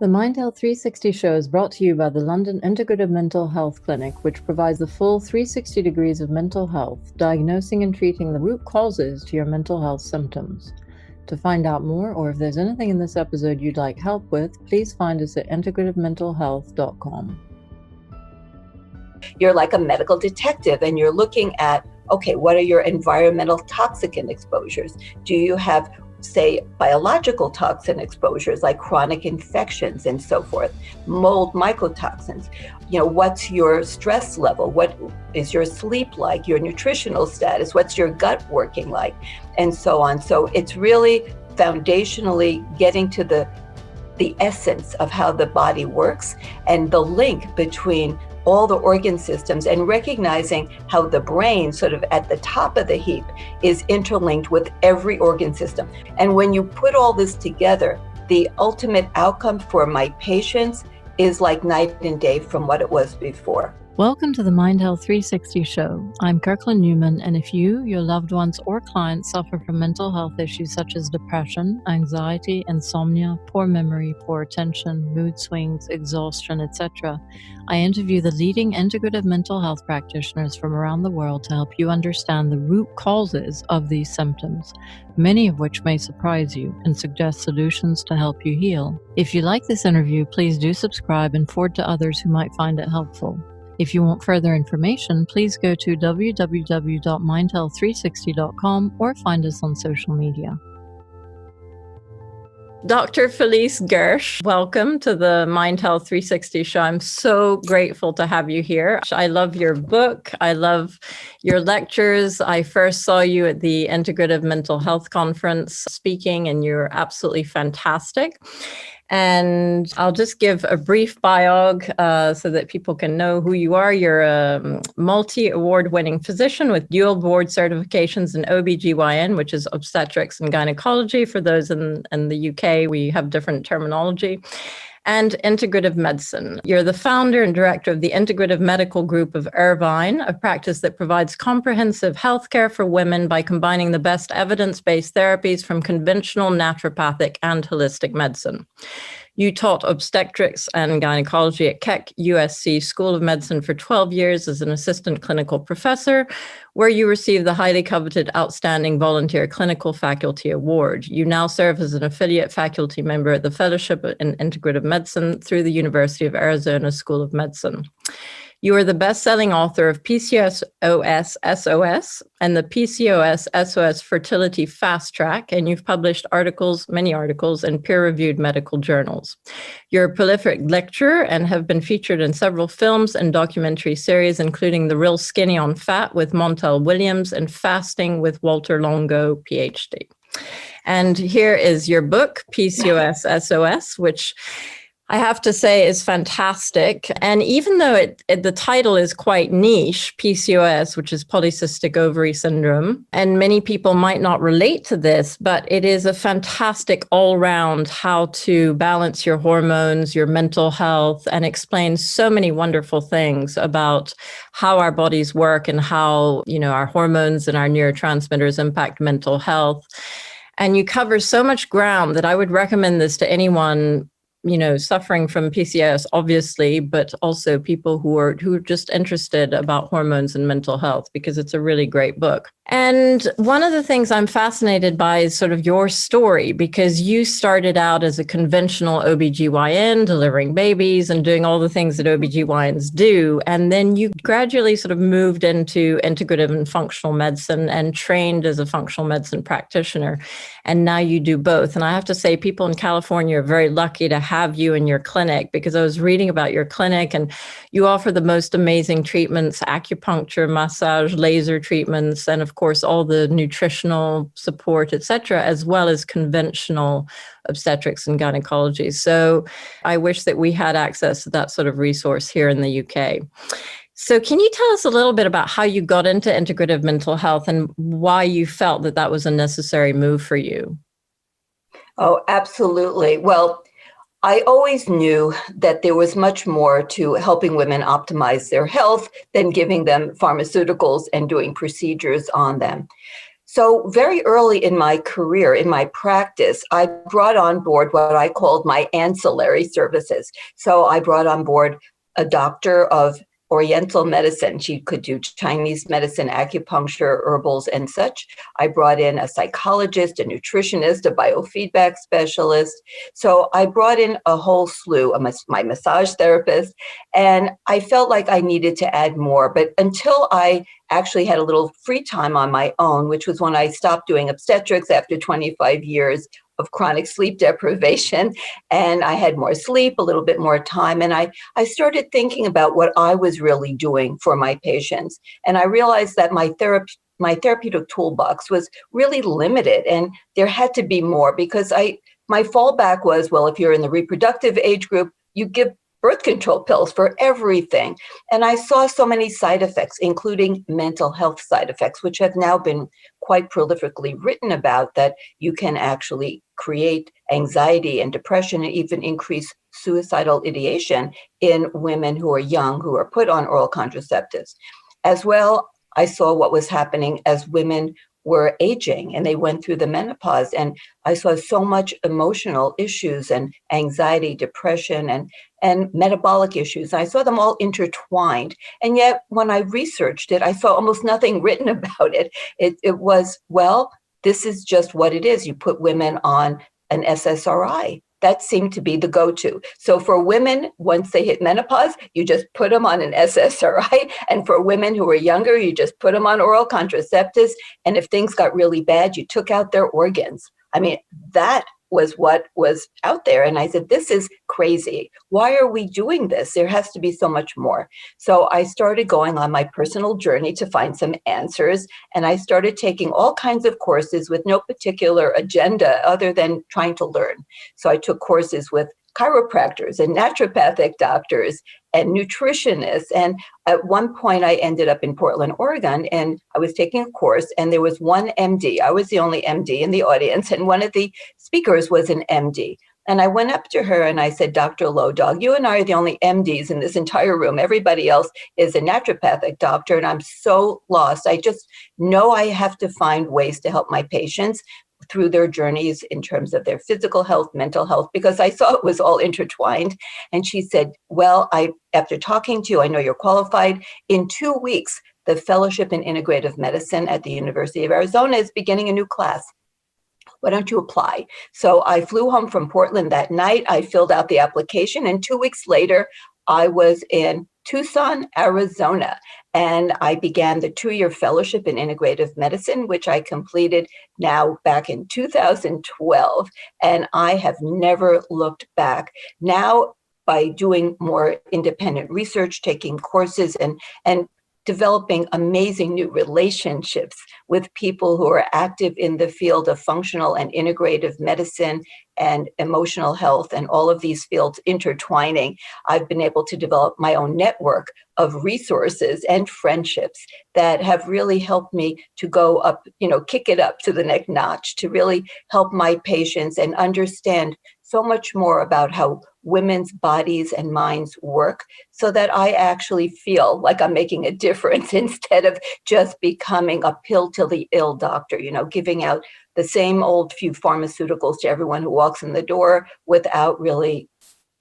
The Mind Health 360 show is brought to you by the London Integrative Mental Health Clinic, which provides the full 360 degrees of mental health, diagnosing and treating the root causes to your mental health symptoms. To find out more, or if there's anything in this episode you'd like help with, please find us at integrativementalhealth.com. You're like a medical detective and you're looking at, okay, what are your environmental toxin exposures? Do you have, say, biological toxin exposures like chronic infections and so forth, mold mycotoxins? What's your stress level? What is your sleep like? Your nutritional status? What's your gut working like? And so on. So it's really foundationally getting to the essence of how the body works and the link between all the organ systems, and recognizing how the brain, sort of at the top of the heap, is interlinked with every organ system. And when you put all this together, the ultimate outcome for my patients is like night and day from what it was before. Welcome to the Mind Health 360 show. I'm Kirkland Newman, and if you, your loved ones, or clients suffer from mental health issues such as depression, anxiety, insomnia, poor memory, poor attention, mood swings, exhaustion, etc., I interview the leading integrative mental health practitioners from around the world to help you understand the root causes of these symptoms, many of which may surprise you and suggest solutions to help you heal. If you like this interview, please do subscribe and forward to others who might find it helpful. If you want further information, please go to www.mindhealth360.com or find us on social media. Dr. Felice Gersh, welcome to the Mind Health 360 show. I'm so grateful to have you here. I love your book. I love your lectures. I first saw you at the Integrative Mental Health Conference speaking, and you're absolutely fantastic. And I'll just give a brief biog so that people can know who you are. You're a multi-award-winning physician with dual board certifications in OB-GYN, which is obstetrics and gynecology. For those in the UK, we have different terminology. And integrative medicine. You're the founder and director of the Integrative Medical Group of Irvine, a practice that provides comprehensive healthcare for women by combining the best evidence-based therapies from conventional, naturopathic, and holistic medicine. You taught obstetrics and gynecology at Keck USC School of Medicine for 12 years as an assistant clinical professor, where you received the highly coveted Outstanding Volunteer Clinical Faculty Award. You now serve as an affiliate faculty member at the Fellowship in Integrative Medicine through the University of Arizona School of Medicine. You are the best-selling author of PCOS SOS and the PCOS SOS Fertility Fast Track, and you've published many articles in peer-reviewed medical journals. You're a prolific lecturer and have been featured in several films and documentary series, including The Real Skinny on Fat with Montel Williams and Fasting with Walter Longo, PhD. And here is your book, PCOS SOS, which I have to say is fantastic. And even though the title is quite niche, PCOS, which is polycystic ovary syndrome, and many people might not relate to this, but it is a fantastic all-round how to balance your hormones, your mental health, and explains so many wonderful things about how our bodies work and how, our hormones and our neurotransmitters impact mental health. And you cover so much ground that I would recommend this to anyone suffering from PCOS, obviously, but also people who are just interested about hormones and mental health, because it's a really great book. And one of the things I'm fascinated by is sort of your story, because you started out as a conventional OB-GYN, delivering babies and doing all the things that OB-GYNs do. And then you gradually sort of moved into integrative and functional medicine and trained as a functional medicine practitioner. And now you do both. And I have to say, people in California are very lucky to have you in your clinic, because I was reading about your clinic and you offer the most amazing treatments: acupuncture, massage, laser treatments, and of course, all the nutritional support, et cetera, as well as conventional obstetrics and gynecology. So I wish that we had access to that sort of resource here in the UK. So can you tell us a little bit about how you got into integrative mental health and why you felt that that was a necessary move for you? Oh, absolutely. Well, I always knew that there was much more to helping women optimize their health than giving them pharmaceuticals and doing procedures on them. So very early in my career, in my practice, I brought on board what I called my ancillary services. So I brought on board a doctor of Oriental medicine. She could do Chinese medicine, acupuncture, herbals, and such. I brought in a psychologist, a nutritionist, a biofeedback specialist. So I brought in a whole slew, my massage therapist, and I felt like I needed to add more. But until I actually had a little free time on my own, which was when I stopped doing obstetrics after 25 years of chronic sleep deprivation, and I had more sleep, a little bit more time, and I started thinking about what I was really doing for my patients. And I realized that my therapeutic toolbox was really limited, and there had to be more, because my fallback was, well, if you're in the reproductive age group, you give birth control pills for everything. And I saw so many side effects, including mental health side effects, which have now been quite prolifically written about, that you can actually create anxiety and depression and even increase suicidal ideation in women who are young, who are put on oral contraceptives. As well, I saw what was happening as women were aging and they went through the menopause, and I saw so much emotional issues and anxiety, depression, and metabolic issues. I saw them all intertwined. And yet when I researched it, I saw almost nothing written about it. It was, well, this is just what it is. You put women on an SSRI. That seemed to be the go-to. So for women, once they hit menopause, you just put them on an SSRI. And for women who are younger, you just put them on oral contraceptives. And if things got really bad, you took out their organs. I mean, that was what was out there. And I said, this is crazy. Why are we doing this? There has to be so much more. So I started going on my personal journey to find some answers. And I started taking all kinds of courses with no particular agenda other than trying to learn. So I took courses with chiropractors and naturopathic doctors and nutritionists. And at one point I ended up in Portland, Oregon, and I was taking a course, and there was one MD. I was the only MD in the audience, and one of the speakers was an MD. And I went up to her and I said, Dr. Low Dog, you and I are the only MDs in this entire room. Everybody else is a naturopathic doctor, and I'm so lost. I just know I have to find ways to help my patients through their journeys in terms of their physical health, mental health, because I saw it was all intertwined. And she said, well, after talking to you, I know you're qualified. In 2 weeks, the Fellowship in Integrative Medicine at the University of Arizona is beginning a new class. Why don't you apply? So I flew home from Portland that night. I filled out the application, and 2 weeks later, I was in Tucson, Arizona, and I began the 2-year fellowship in integrative medicine, which I completed now back in 2012, and I have never looked back. Now, by doing more independent research, taking courses, and developing amazing new relationships with people who are active in the field of functional and integrative medicine and emotional health, and all of these fields intertwining, I've been able to develop my own network of resources and friendships that have really helped me to go up, kick it up to the next notch, to really help my patients and understand so much more about how women's bodies and minds work, so that I actually feel like I'm making a difference instead of just becoming a pill till the ill doctor, giving out the same old few pharmaceuticals to everyone who walks in the door without really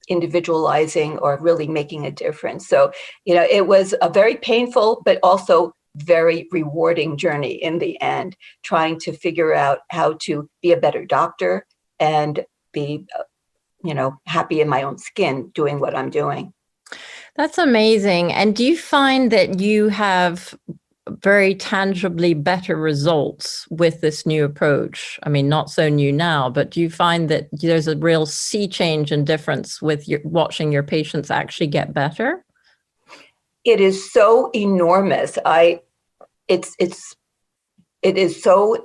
individualizing or really making a difference. So, it was a very painful, but also very rewarding journey in the end, trying to figure out how to be a better doctor and be happy in my own skin doing what I'm doing. That's amazing. And do you find that you have very tangibly better results with this new approach? I mean, not so new now, but do you find that there's a real sea change in difference with watching your patients actually get better? It is so enormous. It is so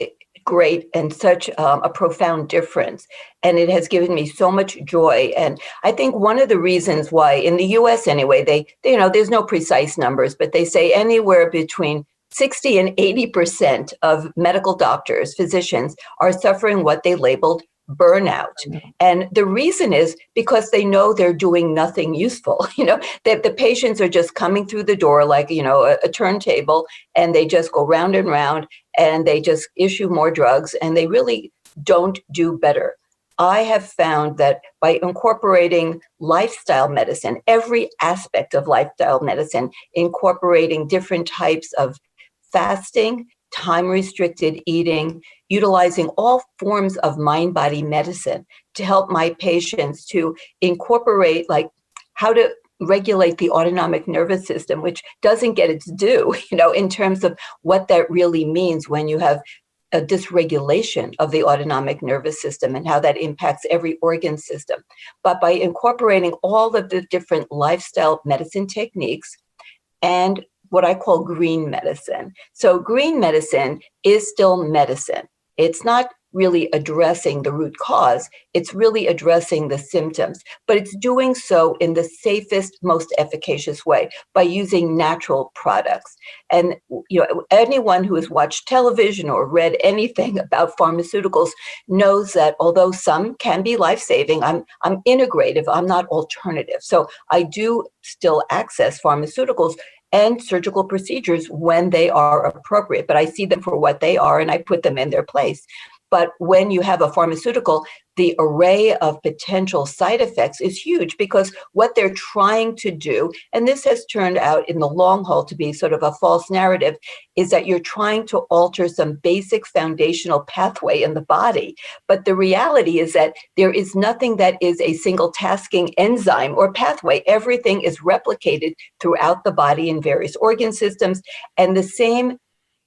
great and such a profound difference. And it has given me so much joy. And I think one of the reasons why in the US anyway, they there's no precise numbers, but they say anywhere between 60 and 80% of medical doctors, physicians, are suffering what they labeled burnout. And the reason is because they know they're doing nothing useful. That the patients are just coming through the door like, a turntable, and they just go round and round. and they just issue more drugs, and they really don't do better. I have found that by incorporating lifestyle medicine, every aspect of lifestyle medicine, incorporating different types of fasting, time-restricted eating, utilizing all forms of mind-body medicine to help my patients to incorporate like how to regulate the autonomic nervous system, which doesn't get its due, in terms of what that really means when you have a dysregulation of the autonomic nervous system and how that impacts every organ system. But by incorporating all of the different lifestyle medicine techniques and what I call green medicine. So green medicine is still medicine. It's not really addressing the root cause. It's really addressing the symptoms, but it's doing so in the safest, most efficacious way by using natural products. And anyone who has watched television or read anything about pharmaceuticals knows that although some can be life-saving, I'm integrative, I'm not alternative. So I do still access pharmaceuticals and surgical procedures when they are appropriate, but I see them for what they are and I put them in their place. But when you have a pharmaceutical, the array of potential side effects is huge because what they're trying to do, and this has turned out in the long haul to be sort of a false narrative, is that you're trying to alter some basic foundational pathway in the body. But the reality is that there is nothing that is a single tasking enzyme or pathway. Everything is replicated throughout the body in various organ systems, and the same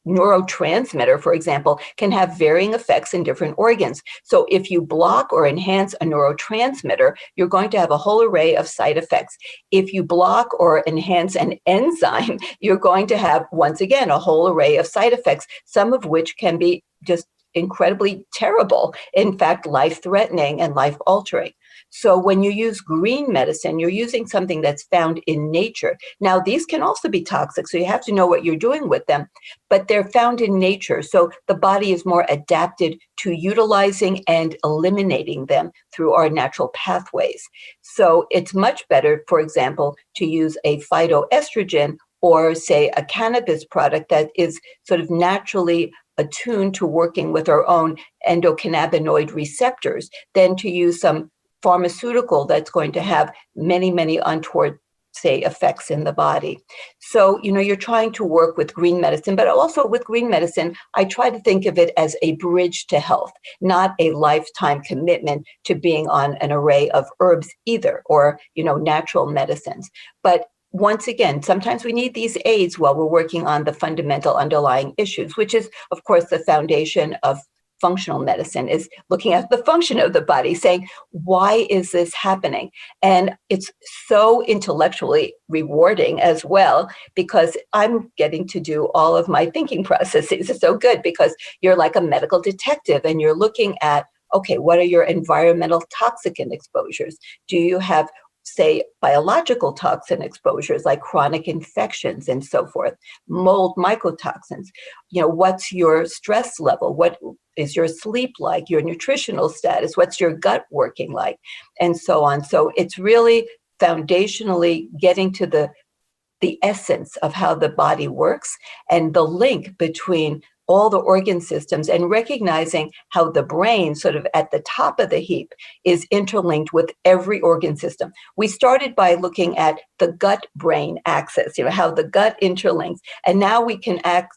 neurotransmitter, for example, can have varying effects in different organs. So if you block or enhance a neurotransmitter, you're going to have a whole array of side effects. If you block or enhance an enzyme, you're going to have, once again, a whole array of side effects, some of which can be just incredibly terrible, in fact, life-threatening and life-altering. So when you use green medicine, you're using something that's found in nature. Now, these can also be toxic, so you have to know what you're doing with them, but they're found in nature. So the body is more adapted to utilizing and eliminating them through our natural pathways. So it's much better, for example, to use a phytoestrogen or say a cannabis product that is sort of naturally attuned to working with our own endocannabinoid receptors than to use some pharmaceutical that's going to have many, many untoward, say, effects in the body. So, you're trying to work with green medicine, but also with green medicine, I try to think of it as a bridge to health, not a lifetime commitment to being on an array of herbs either, or, natural medicines. But once again, sometimes we need these aids while we're working on the fundamental underlying issues, which is, of course, the foundation of functional medicine, is looking at the function of the body, saying, why is this happening? And it's so intellectually rewarding as well, because I'm getting to do all of my thinking processes. It's so good because you're like a medical detective and you're looking at, okay, what are your environmental toxicant exposures? Do you have, say, biological toxin exposures like chronic infections and so forth, mold mycotoxins? What's your stress level? What is your sleep like? Your nutritional status? What's your gut working like? And so on. So it's really foundationally getting to the essence of how the body works and the link between all the organ systems, and recognizing how the brain, sort of at the top of the heap, is interlinked with every organ system. We started by looking at the gut-brain axis, how the gut interlinks, and now we can add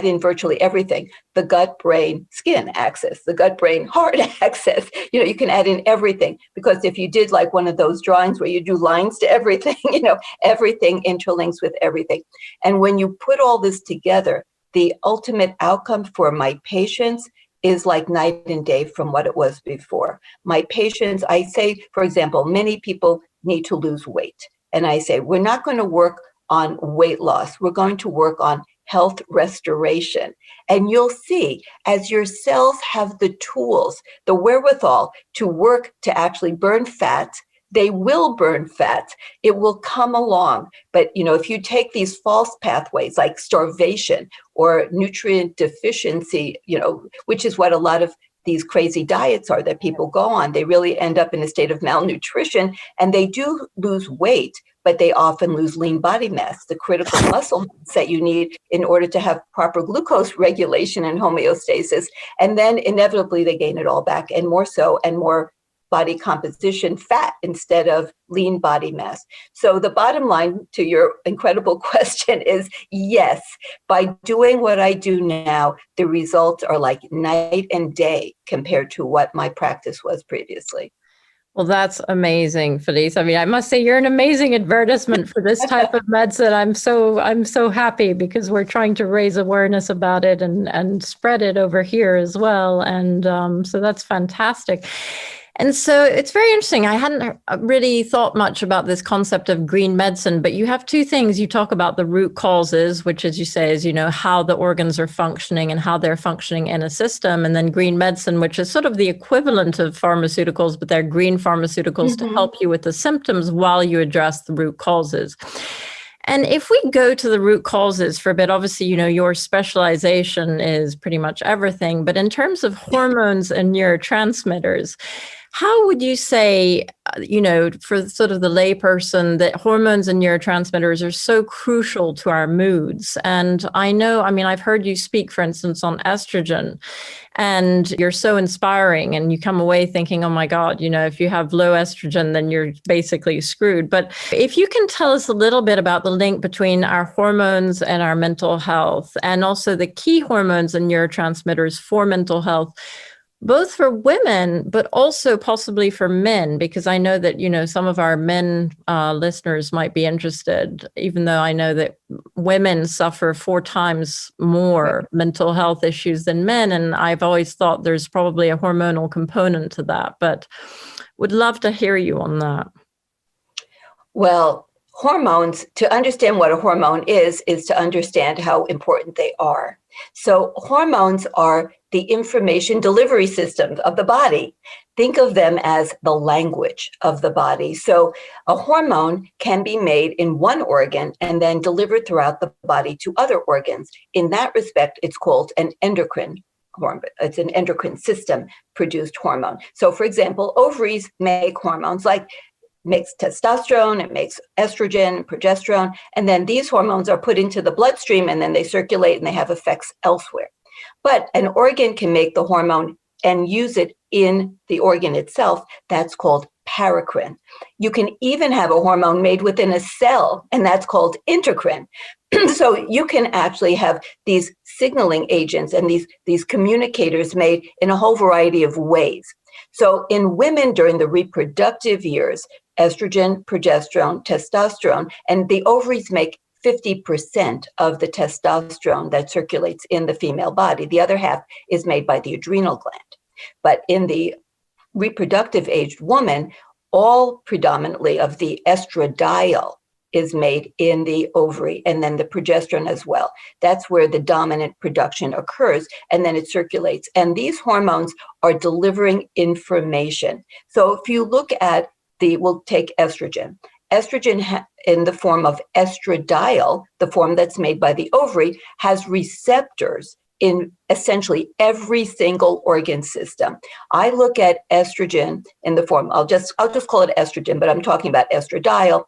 in virtually everything: the gut-brain-skin axis, the gut-brain-heart axis. You can add in everything, because if you did like one of those drawings where you do lines to everything, everything interlinks with everything. And when you put all this together, the ultimate outcome for my patients is like night and day from what it was before. My patients, I say, for example, many people need to lose weight. And I say, we're not going to work on weight loss. We're going to work on health restoration. And you'll see, as your cells have the tools, the wherewithal to work to actually burn fat, they will burn fat. It will come along. But, if you take these false pathways like starvation or nutrient deficiency, which is what a lot of these crazy diets are that people go on, they really end up in a state of malnutrition and they do lose weight, but they often lose lean body mass, the critical muscle mass that you need in order to have proper glucose regulation and homeostasis. And then inevitably they gain it all back, and more so, and more body composition fat instead of lean body mass. So the bottom line to your incredible question is yes, by doing what I do now, the results are like night and day compared to what my practice was previously. Well, that's amazing, Felice. I mean, I must say you're an amazing advertisement for this type of medicine. I'm so happy because we're trying to raise awareness about it and spread it over here as well. And so that's fantastic. And so it's very interesting. I hadn't really thought much about this concept of green medicine, but you have two things. You talk about the root causes, which, as you say, is, how the organs are functioning and how they're functioning in a system. And then green medicine, which is sort of the equivalent of pharmaceuticals, but they're green pharmaceuticals to help you with the symptoms while you address the root causes. And if we go to the root causes for a bit, obviously, your specialization is pretty much everything. But in terms of hormones and neurotransmitters, how would you say, for sort of the layperson, that hormones and neurotransmitters are so crucial to our moods? And I've heard you speak, for instance, on estrogen, and you're so inspiring, and you come away thinking, oh my God, if you have low estrogen, then you're basically screwed. But if you can tell us a little bit about the link between our hormones and our mental health, and also the key hormones and neurotransmitters for mental health, both for women, but also possibly for men, because I know that, some of our men listeners might be interested, even though I know that women suffer 4 times more mental health issues than men. And I've always thought there's probably a hormonal component to that, but would love to hear you on that. Well, hormones, to understand what a hormone is to understand how important they are. So hormones are the information delivery systems of the body. Think of them as the language of the body. So a hormone can be made in one organ and then delivered throughout the body to other organs. In that respect, it's called an endocrine hormone. It's an endocrine system produced hormone. So for example, ovaries make hormones like makes testosterone, it makes estrogen, progesterone, and then these hormones are put into the bloodstream and then they circulate and they have effects elsewhere. But an organ can make the hormone and use it in the organ itself. That's called paracrine. You can even have a hormone made within a cell, and that's called intercrine. So you can actually have these signaling agents and these communicators made in a whole variety of ways. So in women during the reproductive years, estrogen, progesterone, testosterone, and the ovaries make 50% of the testosterone that circulates in the female body. The other half is made by the adrenal gland. But in the reproductive aged woman, all predominantly of the estradiol is made in the ovary, and then the progesterone as well. That's where the dominant production occurs, and then it circulates. And these hormones are delivering information. So if you look at we'll take estrogen. Estrogen in the form of estradiol, the form that's made by the ovary, has receptors in essentially every single organ system. I look at estrogen in the form, I'll just call it estrogen, but I'm talking about estradiol.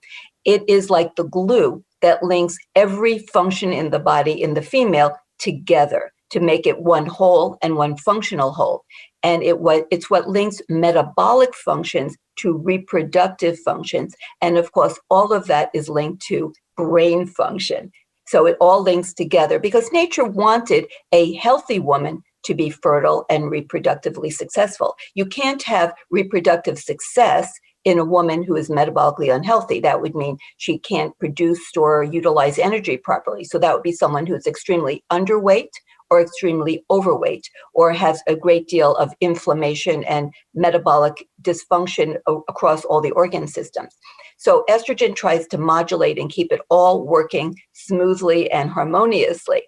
It is like the glue that links every function in the body in the female together to make it one whole and one functional whole. And it's what links metabolic functions to reproductive functions. And of course, all of that is linked to brain function. So it all links together because nature wanted a healthy woman to be fertile and reproductively successful. You can't have reproductive success in a woman who is metabolically unhealthy. That would mean she can't produce, store, or utilize energy properly. So that would be someone who's extremely underweight or extremely overweight, or has a great deal of inflammation and metabolic dysfunction across all the organ systems. So estrogen tries to modulate and keep it all working smoothly and harmoniously.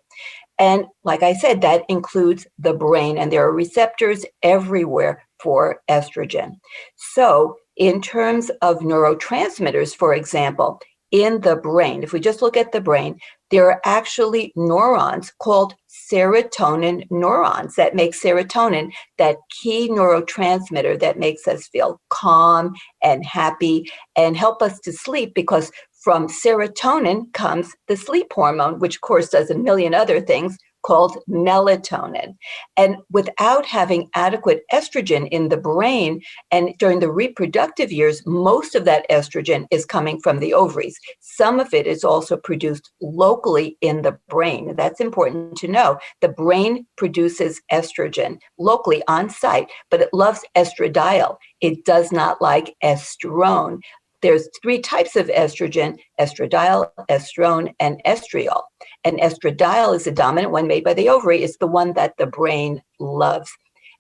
And like I said, that includes the brain, and there are receptors everywhere for estrogen. So in terms of neurotransmitters, for example, in the brain, if we just look at the brain, there are actually neurons called serotonin neurons that make serotonin, that key neurotransmitter that makes us feel calm and happy and help us to sleep, because from serotonin comes the sleep hormone, which of course does a million other things, called melatonin. And without having adequate estrogen in the brain, and during the reproductive years, most of that estrogen is coming from the ovaries. Some of it is also produced locally in the brain. That's important to know. The brain produces estrogen locally on site, but it loves estradiol. It does not like estrone. There's 3 types of estrogen: estradiol, estrone, and estriol. And estradiol is the dominant one made by the ovary. It's the one that the brain loves.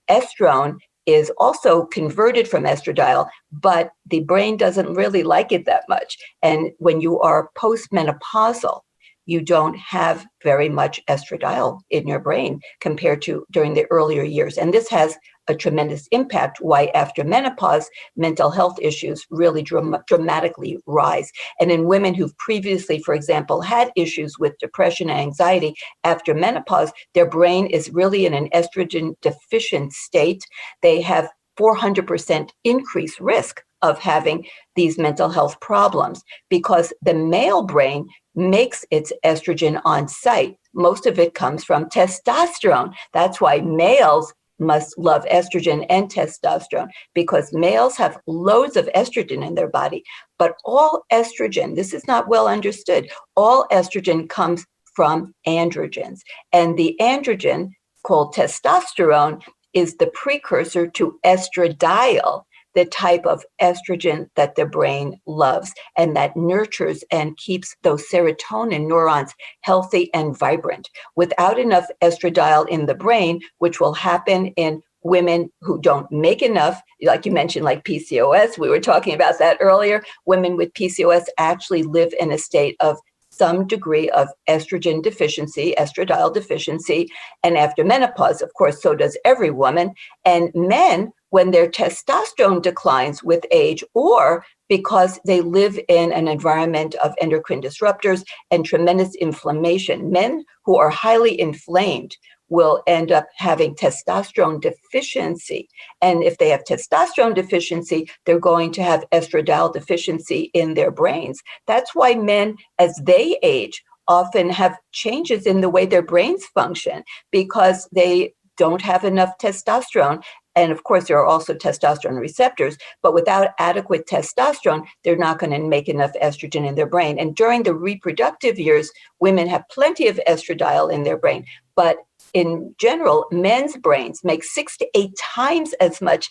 Estrone is also converted from estradiol, but the brain doesn't really like it that much. And when you are postmenopausal, you don't have very much estradiol in your brain compared to during the earlier years. And this has a tremendous impact why after menopause, mental health issues really dramatically rise. And in women who've previously, for example, had issues with depression and anxiety after menopause, their brain is really in an estrogen deficient state. They have 400% increased risk of having these mental health problems because the male brain makes its estrogen on site. Most of it comes from testosterone. That's why males must love estrogen and testosterone, because males have loads of estrogen in their body. But all estrogen, this is not well understood, all estrogen comes from androgens. And the androgen, called testosterone, is the precursor to estradiol, the type of estrogen that the brain loves and that nurtures and keeps those serotonin neurons healthy and vibrant. Without enough estradiol in the brain, which will happen in women who don't make enough, like you mentioned, like PCOS, we were talking about that earlier. Women with PCOS actually live in a state of some degree of estrogen deficiency, estradiol deficiency, and after menopause, of course, so does every woman. And men, when their testosterone declines with age, or because they live in an environment of endocrine disruptors and tremendous inflammation, men who are highly inflamed will end up having testosterone deficiency. And if they have testosterone deficiency, they're going to have estradiol deficiency in their brains. That's why men, as they age, often have changes in the way their brains function because they don't have enough testosterone. And of course, there are also testosterone receptors, but without adequate testosterone, they're not going to make enough estrogen in their brain. And during the reproductive years, women have plenty of estradiol in their brain, but in general, men's brains make 6 to 8 times as much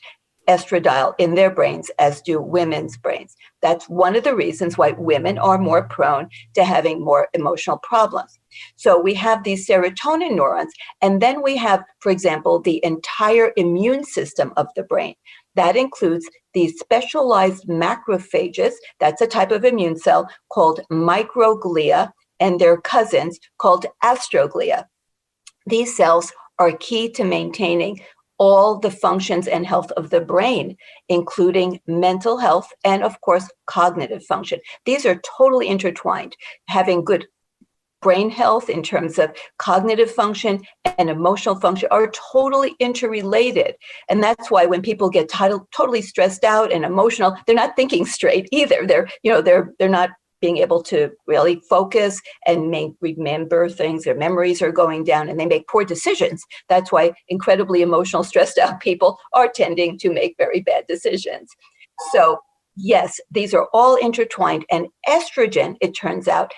estradiol in their brains as do women's brains. That's one of the reasons why women are more prone to having more emotional problems. So we have these serotonin neurons, and then we have, for example, the entire immune system of the brain. That includes these specialized macrophages. That's a type of immune cell called microglia, and their cousins called astroglia. These cells are key to maintaining all the functions and health of the brain, including mental health and, of course, cognitive function. These are totally intertwined. Having good brain health in terms of cognitive function and emotional function are totally interrelated. And that's why when people get totally stressed out and emotional, they're not thinking straight either. They're not being able to really focus and remember things. Their memories are going down and they make poor decisions. That's why incredibly emotional, stressed out people are tending to make very bad decisions. So yes, these are all intertwined. And estrogen, it turns out,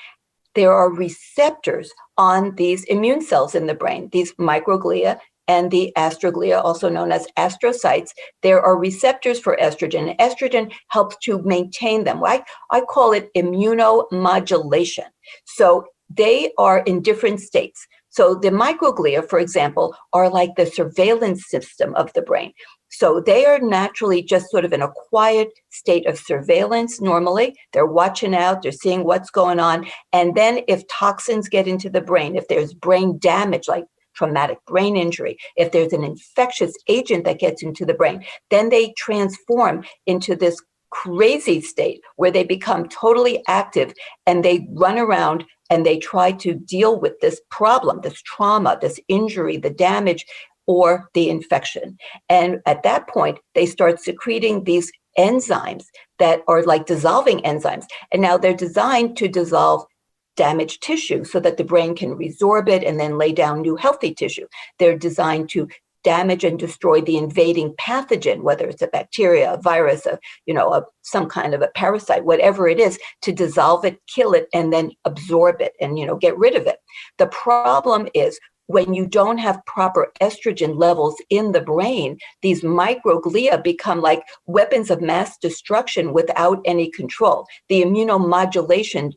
there are receptors on these immune cells in the brain, these microglia and the astroglia, also known as astrocytes. There are receptors for estrogen. Estrogen helps to maintain them. I call it immunomodulation. So they are in different states. So the microglia, for example, are like the surveillance system of the brain. So they are naturally just sort of in a quiet state of surveillance normally. They're watching out, they're seeing what's going on. And then if toxins get into the brain, if there's brain damage, like traumatic brain injury, if there's an infectious agent that gets into the brain, then they transform into this crazy state where they become totally active and they run around and they try to deal with this problem, this trauma, this injury, the damage, or the infection. And at that point, they start secreting these enzymes that are like dissolving enzymes. And now they're designed to dissolve damaged tissue so that the brain can resorb it and then lay down new healthy tissue. They're designed to damage and destroy the invading pathogen, whether it's a bacteria, a virus, some kind of a parasite, whatever it is, to dissolve it, kill it, and then absorb it and, get rid of it. The problem is when you don't have proper estrogen levels in the brain, these microglia become like weapons of mass destruction without any control. The immunomodulation,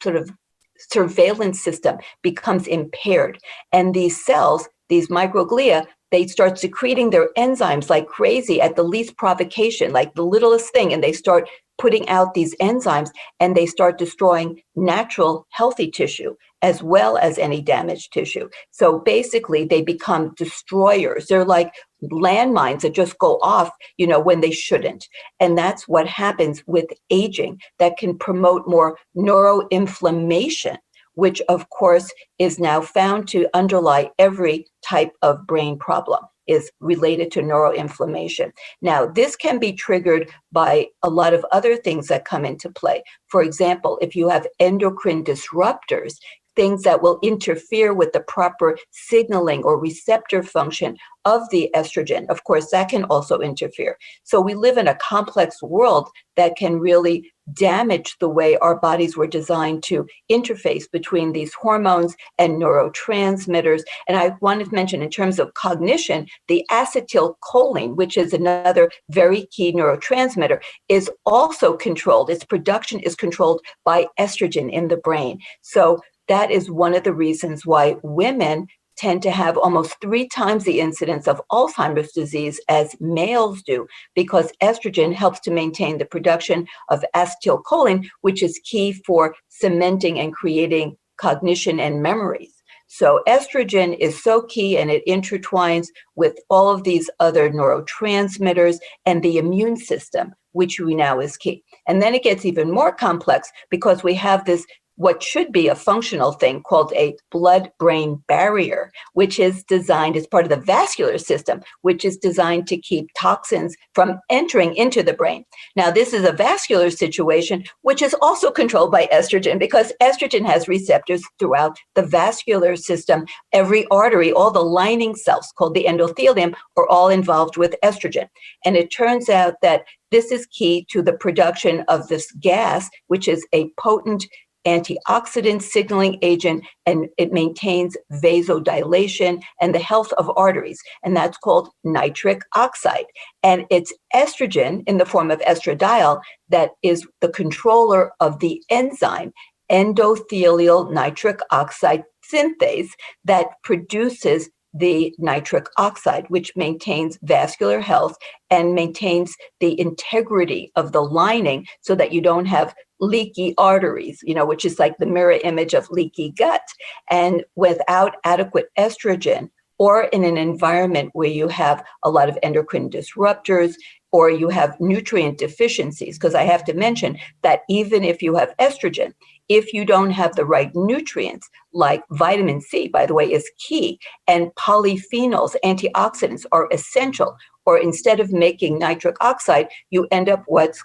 sort of surveillance system becomes impaired. And these cells, these microglia, they start secreting their enzymes like crazy at the least provocation, like the littlest thing, and they start putting out these enzymes and they start destroying natural healthy tissue as well as any damaged tissue. So basically they become destroyers. They're like landmines that just go off, when they shouldn't. And that's what happens with aging that can promote more neuroinflammation, which of course is now found to underlie every type of brain problem, is related to neuroinflammation. Now, this can be triggered by a lot of other things that come into play. For example, if you have endocrine disruptors, things that will interfere with the proper signaling or receptor function of the estrogen, of course, that can also interfere. So we live in a complex world that can really damage the way our bodies were designed to interface between these hormones and neurotransmitters. And I wanted to mention, in terms of cognition, the acetylcholine, which is another very key neurotransmitter, is also controlled. Its production is controlled by estrogen in the brain. So that is one of the reasons why women tend to have almost 3 times the incidence of Alzheimer's disease as males do, because estrogen helps to maintain the production of acetylcholine, which is key for cementing and creating cognition and memories. So estrogen is so key, and it intertwines with all of these other neurotransmitters and the immune system, which we know is key. And then it gets even more complex because we have this what should be a functional thing called a blood-brain barrier, which is designed as part of the vascular system, which is designed to keep toxins from entering into the brain. Now, this is a vascular situation, which is also controlled by estrogen, because estrogen has receptors throughout the vascular system. Every artery, all the lining cells called the endothelium, are all involved with estrogen. And it turns out that this is key to the production of this gas, which is a potent antioxidant signaling agent, and it maintains vasodilation and the health of arteries, and that's called nitric oxide. And it's estrogen in the form of estradiol that is the controller of the enzyme endothelial nitric oxide synthase that produces the nitric oxide, which maintains vascular health and maintains the integrity of the lining so that you don't have leaky arteries, which is like the mirror image of leaky gut. And without adequate estrogen, or in an environment where you have a lot of endocrine disruptors, or you have nutrient deficiencies, because I have to mention that even if you have estrogen, if you don't have the right nutrients, like vitamin C, by the way, is key, and polyphenols, antioxidants, are essential, or instead of making nitric oxide, you end up what's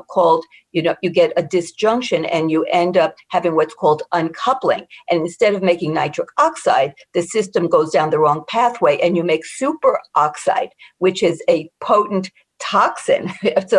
called, you get a disjunction, and you end up having what's called uncoupling. And instead of making nitric oxide, the system goes down the wrong pathway, and you make superoxide, which is a potent toxin. It's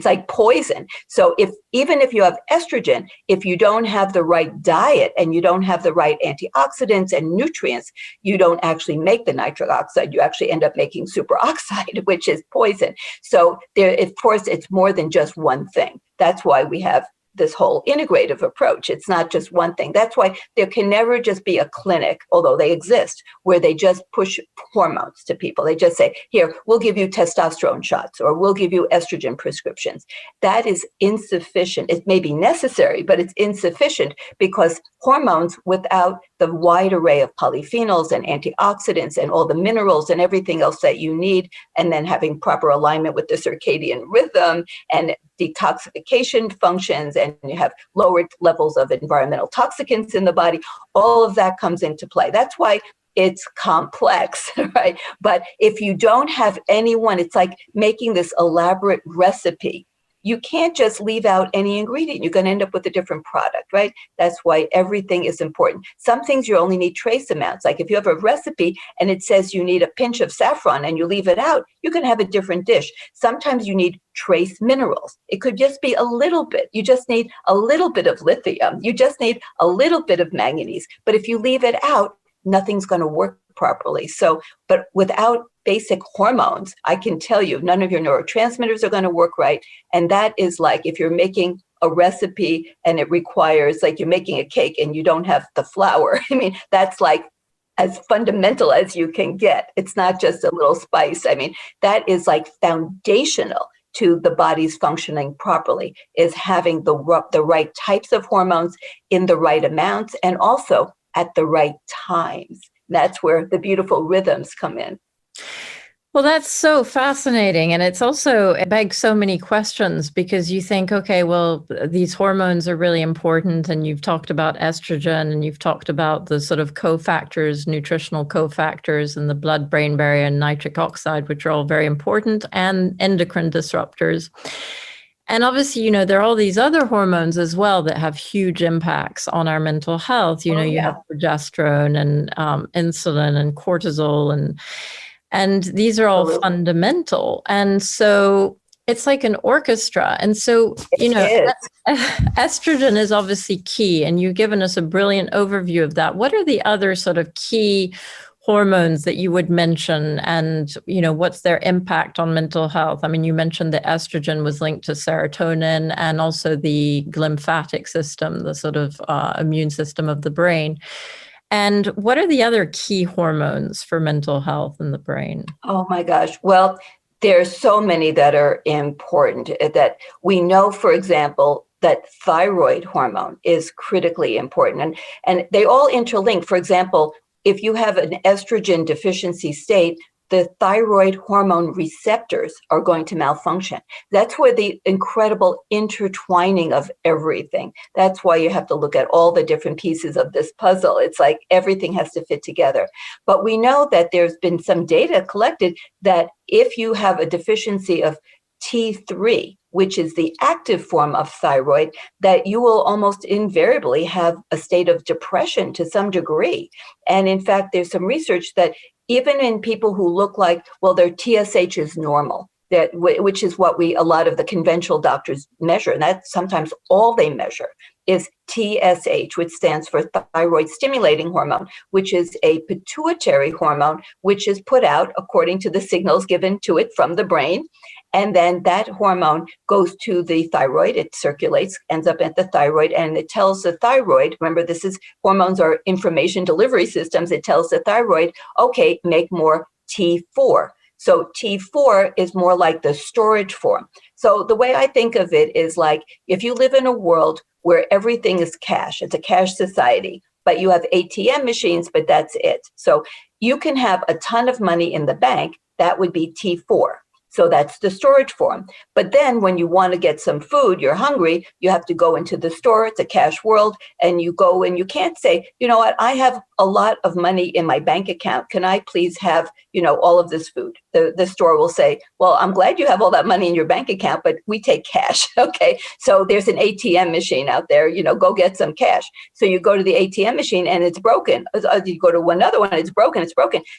like poison. So even if you have estrogen, if you don't have the right diet and you don't have the right antioxidants and nutrients, you don't actually make the nitric oxide. You actually end up making superoxide, which is poison. So of course, it's more than just one thing. That's why we have this whole integrative approach. It's not just one thing. That's why there can never just be a clinic, although they exist, where they just push hormones to people. They just say, here, we'll give you testosterone shots, or we'll give you estrogen prescriptions. That is insufficient. It may be necessary, but it's insufficient, because hormones, without the wide array of polyphenols and antioxidants and all the minerals and everything else that you need, and then having proper alignment with the circadian rhythm and detoxification functions, and you have lowered levels of environmental toxicants in the body, all of that comes into play. That's why it's complex, right? But if you don't have anyone, it's like making this elaborate recipe. You can't just leave out any ingredient. You're going to end up with a different product, right? That's why everything is important. Some things you only need trace amounts. Like if you have a recipe and it says you need a pinch of saffron and you leave it out, you can have a different dish. Sometimes you need trace minerals. It could just be a little bit. You just need a little bit of lithium. You just need a little bit of manganese. But if you leave it out, nothing's going to work properly. So, but without basic hormones, I can tell you, none of your neurotransmitters are going to work right. And that is like if you're making a recipe and it requires, like you're making a cake and you don't have the flour. I mean, that's like as fundamental as you can get. It's not just a little spice. I mean, that is like foundational to the body's functioning properly, is having the right types of hormones in the right amounts and also at the right times. That's where the beautiful rhythms come in. Well, that's so fascinating. And it begs so many questions because you think, okay, well, these hormones are really important. And you've talked about estrogen and you've talked about the sort of cofactors, nutritional cofactors and the blood-brain barrier and nitric oxide, which are all very important, and endocrine disruptors. And obviously, there are all these other hormones as well that have huge impacts on our mental health. You have progesterone and insulin and cortisol and these are all fundamental. And so it's like an orchestra. And so, estrogen is obviously key. And you've given us a brilliant overview of that. What are the other sort of key hormones that you would mention, and what's their impact on mental health? I mean, you mentioned that estrogen was linked to serotonin and also the lymphatic system, the sort of immune system of the brain. And what are the other key hormones for mental health in the brain? Oh my gosh. Well, there's so many that are important that we know, for example, that thyroid hormone is critically important, and they all interlink. For example, if you have an estrogen deficiency state, the thyroid hormone receptors are going to malfunction. That's where the incredible intertwining of everything. That's why you have to look at all the different pieces of this puzzle. It's like everything has to fit together. But we know that there's been some data collected that if you have a deficiency of T3, which is the active form of thyroid, that you will almost invariably have a state of depression to some degree. And in fact, there's some research that even in people who look like, well, their TSH is normal, which is what a lot of the conventional doctors measure. And that's sometimes all they measure is TSH, which stands for thyroid stimulating hormone, which is a pituitary hormone, which is put out according to the signals given to it from the brain. And then that hormone goes to the thyroid, it circulates, ends up at the thyroid, and it tells the thyroid, remember hormones are information delivery systems, it tells the thyroid, okay, make more T4. So T4 is more like the storage form. So the way I think of it is like, if you live in a world where everything is cash, it's a cash society, but you have ATM machines, but that's it. So you can have a ton of money in the bank, that would be T4. So that's the storage form. But then when you want to get some food, you're hungry, you have to go into the store, it's a cash world, and you go and you can't say, you know what, I have a lot of money in my bank account. Can I please have, all of this food? The store will say, well, I'm glad you have all that money in your bank account, but we take cash. Okay. So there's an ATM machine out there, go get some cash. So you go to the ATM machine and it's broken. You go to another one, it's broken.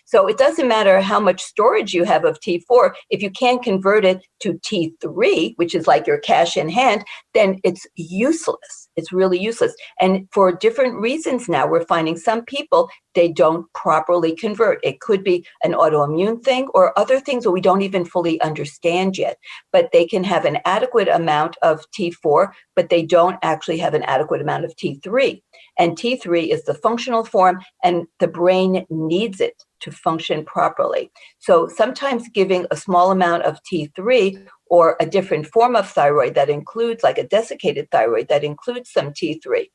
So it doesn't matter how much storage you have of T4. If you can't convert it to T3, which is like your cash in hand, then it's useless. It's really useless. And for different reasons now, we're finding some people, they don't properly convert. It could be an autoimmune thing or other things that we don't even fully understand yet. But they can have an adequate amount of T4, but they don't actually have an adequate amount of T3. And T3 is the functional form, and the brain needs it to function properly. So sometimes giving a small amount of T3 or a different form of thyroid that includes, like a desiccated thyroid that includes some T3,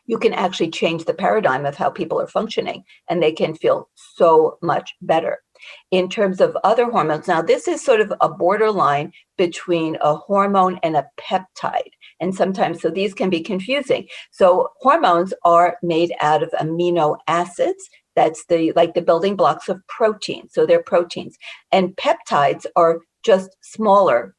you can actually change the paradigm of how people are functioning, and they can feel so much better. In terms of other hormones, now this is sort of a borderline between a hormone and a peptide. And sometimes, so these can be confusing. So hormones are made out of amino acids That's like the building blocks of protein. So they're proteins. And peptides are just smaller.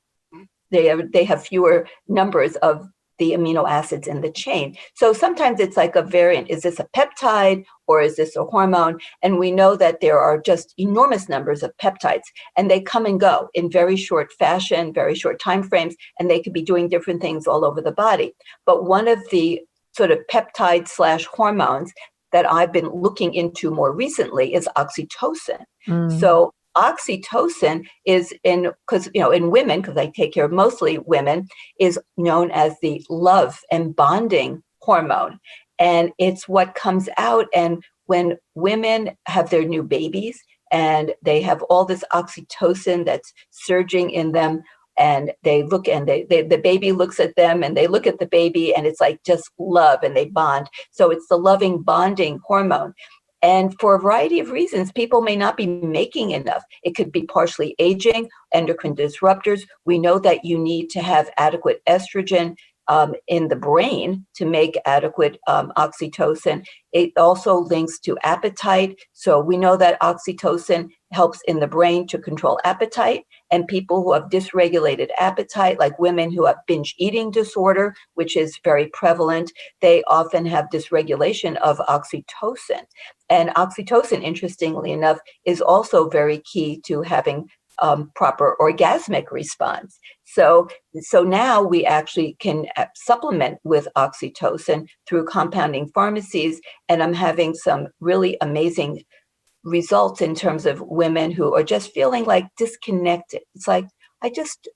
They have fewer numbers of the amino acids in the chain. So sometimes it's like a variant. Is this a peptide or is this a hormone? And we know that there are just enormous numbers of peptides, and they come and go in very short fashion, very short time frames, and they could be doing different things all over the body. But one of the sort of peptide / hormones that I've been looking into more recently is oxytocin. So oxytocin is in women, because I take care of mostly women, is known as the love and bonding hormone. And it's what comes out. And when women have their new babies and they have all this oxytocin that's surging in them, and they look and the baby looks at them and they look at the baby, and it's like just love, and they bond. So it's the loving bonding hormone. And for a variety of reasons, people may not be making enough. It could be partially aging, endocrine disruptors. We know that you need to have adequate estrogen in the brain to make adequate oxytocin. It also links to appetite. So we know that oxytocin helps in the brain to control appetite. And people who have dysregulated appetite, like women who have binge eating disorder, which is very prevalent, they often have dysregulation of oxytocin. And oxytocin, interestingly enough, is also very key to having proper orgasmic response. So now we actually can supplement with oxytocin through compounding pharmacies, and I'm having some really amazing results in terms of women who are just feeling like disconnected. It's like, I just,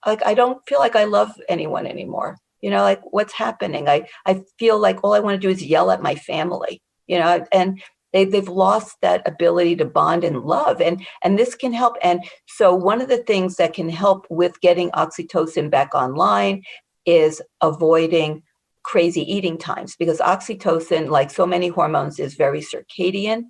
like I don't feel like I love anyone anymore. Like what's happening? I feel like all I want to do is yell at my family, and they've lost that ability to bond and love, and this can help. And so one of the things that can help with getting oxytocin back online is avoiding crazy eating times, because oxytocin, like so many hormones, is very circadian.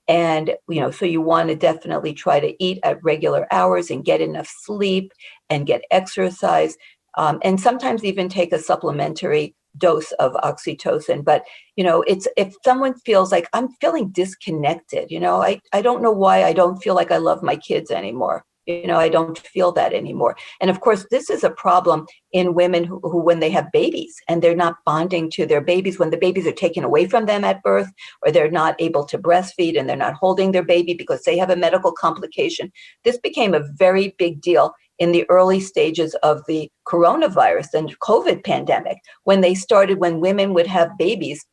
And, so you want to definitely try to eat at regular hours and get enough sleep and get exercise, and sometimes even take a supplementary dose of oxytocin. But, it's if someone feels like I'm feeling disconnected, I don't know why I don't feel like I love my kids anymore. I don't feel that anymore. And of course, this is a problem in women who when they have babies and they're not bonding to their babies, when the babies are taken away from them at birth, or they're not able to breastfeed and they're not holding their baby because they have a medical complication. This became a very big deal in the early stages of the coronavirus and COVID pandemic, when women would have babies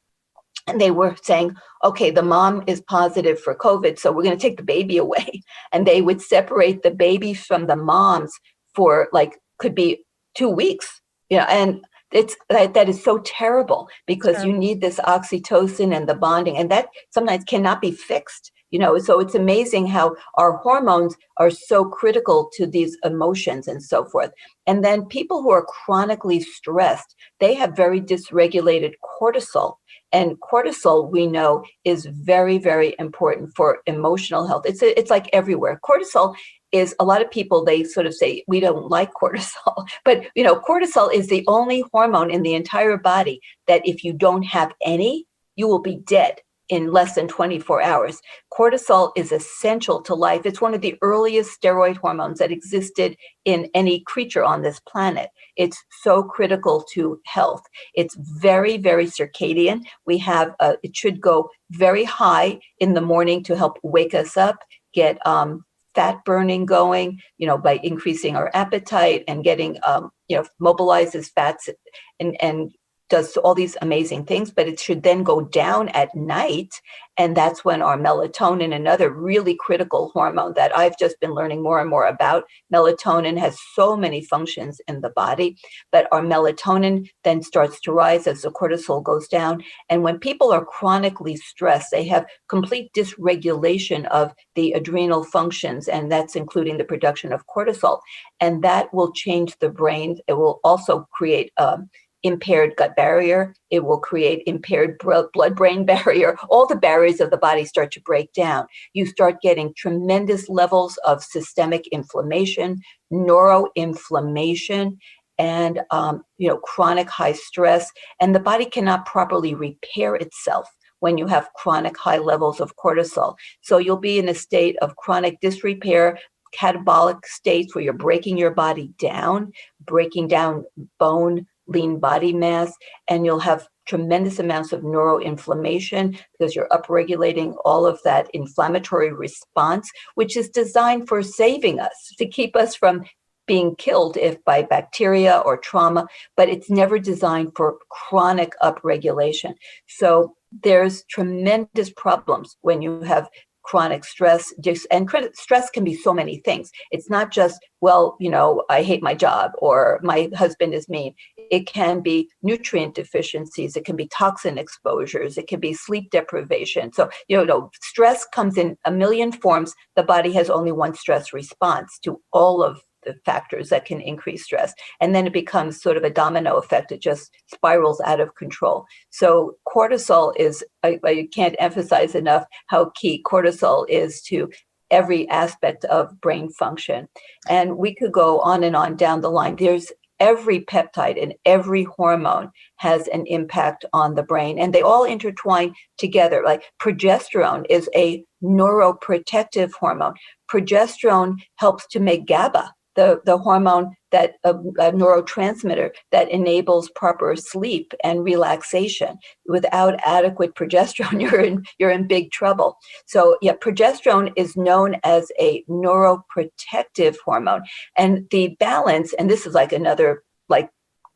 and they were saying, okay, the mom is positive for COVID, so we're going to take the baby away. And they would separate the baby from the moms for could be 2 weeks. And that is so terrible, because you need this oxytocin and the bonding, and that sometimes cannot be fixed. So it's amazing how our hormones are so critical to these emotions and so forth. And then people who are chronically stressed, they have very dysregulated cortisol. And cortisol, we know, is very, very important for emotional health. It's like everywhere. Cortisol is, a lot of people, they sort of say, we don't like cortisol. But, cortisol is the only hormone in the entire body that if you don't have any, you will be dead in less than 24 hours. Cortisol is essential to life. It's one of the earliest steroid hormones that existed in any creature on this planet. It's so critical to health. It's very, very circadian. It should go very high in the morning to help wake us up, get fat burning going, by increasing our appetite and getting, mobilizes fats and does all these amazing things. But it should then go down at night. And that's when our melatonin, another really critical hormone that I've just been learning more and more about. Melatonin has so many functions in the body, but our melatonin then starts to rise as the cortisol goes down. And when people are chronically stressed, they have complete dysregulation of the adrenal functions, and that's including the production of cortisol. And that will change the brain. It will also create impaired gut barrier. It will create impaired blood-brain barrier. All the barriers of the body start to break down. You start getting tremendous levels of systemic inflammation, neuroinflammation, and chronic high stress. And the body cannot properly repair itself when you have chronic high levels of cortisol. So you'll be in a state of chronic disrepair, catabolic states where you're breaking your body down, breaking down bone, lean body mass, and you'll have tremendous amounts of neuroinflammation because you're upregulating all of that inflammatory response, which is designed for saving us, to keep us from being killed if by bacteria or trauma, but it's never designed for chronic upregulation. So there's tremendous problems when you have chronic stress, and stress can be so many things. It's not just, well, I hate my job or my husband is mean. It can be nutrient deficiencies. It can be toxin exposures. It can be sleep deprivation. So, stress comes in a million forms. The body has only one stress response to all of the factors that can increase stress. And then it becomes sort of a domino effect. It just spirals out of control. So cortisol is, I can't emphasize enough how key cortisol is to every aspect of brain function. And we could go on and on down the line. There's every peptide and every hormone has an impact on the brain, and they all intertwine together. Like progesterone is a neuroprotective hormone. Progesterone helps to make GABA, the hormone, that a neurotransmitter that enables proper sleep and relaxation. Without adequate progesterone, you're in big trouble. So yeah, progesterone is known as a neuroprotective hormone, and the balance, and this is like another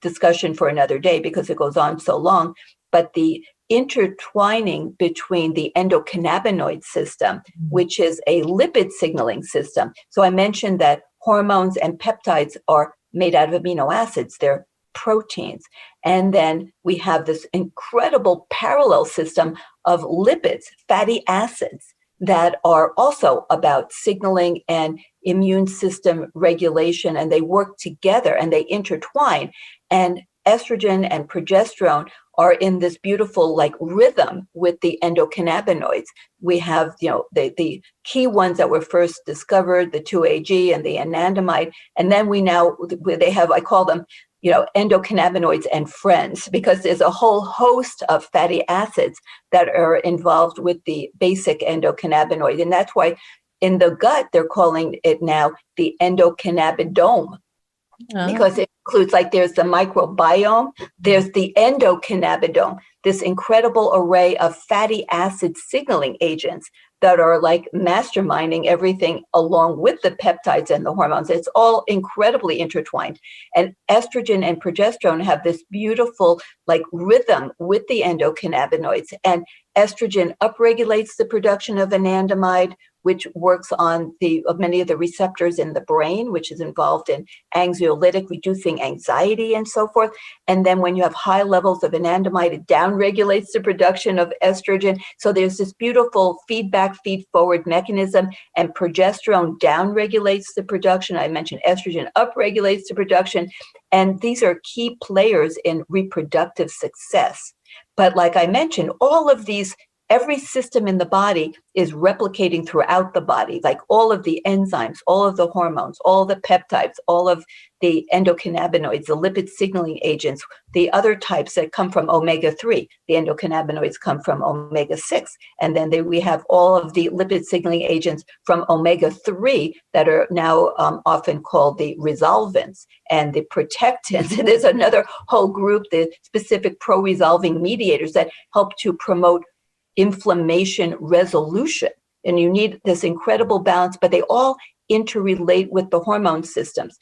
discussion for another day because it goes on so long, but the intertwining between the endocannabinoid system, which is a lipid signaling system. So I mentioned that hormones and peptides are made out of amino acids. They're proteins. And then we have this incredible parallel system of lipids, fatty acids, that are also about signaling and immune system regulation. And they work together and they intertwine. And estrogen and progesterone are in this beautiful rhythm with the endocannabinoids. We have, the key ones that were first discovered, the 2-AG and the anandamide. And then they have, I call them, endocannabinoids and friends, because there's a whole host of fatty acids that are involved with the basic endocannabinoid. And that's why in the gut, they're calling it now the endocannabidome. Because it includes, there's the microbiome, there's the endocannabidome, this incredible array of fatty acid signaling agents that are masterminding everything along with the peptides and the hormones. It's all incredibly intertwined. And estrogen and progesterone have this beautiful rhythm with the endocannabinoids. And estrogen upregulates the production of anandamide, which works on many of the receptors in the brain, which is involved in anxiolytic, reducing anxiety and so forth. And then when you have high levels of anandamide, it downregulates the production of estrogen. So there's this beautiful feedback, feed-forward mechanism, and progesterone downregulates the production. I mentioned estrogen upregulates the production. And these are key players in reproductive success. But like I mentioned, all of these, every system in the body is replicating throughout the body, all of the enzymes, all of the hormones, all the peptides, all of the endocannabinoids, the lipid signaling agents, the other types that come from omega-3. The endocannabinoids come from omega-6. And then we have all of the lipid signaling agents from omega-3 that are now often called the resolvins and the protectants. And there's another whole group, the specific pro-resolving mediators that help to promote inflammation resolution. And you need this incredible balance, but they all interrelate with the hormone systems.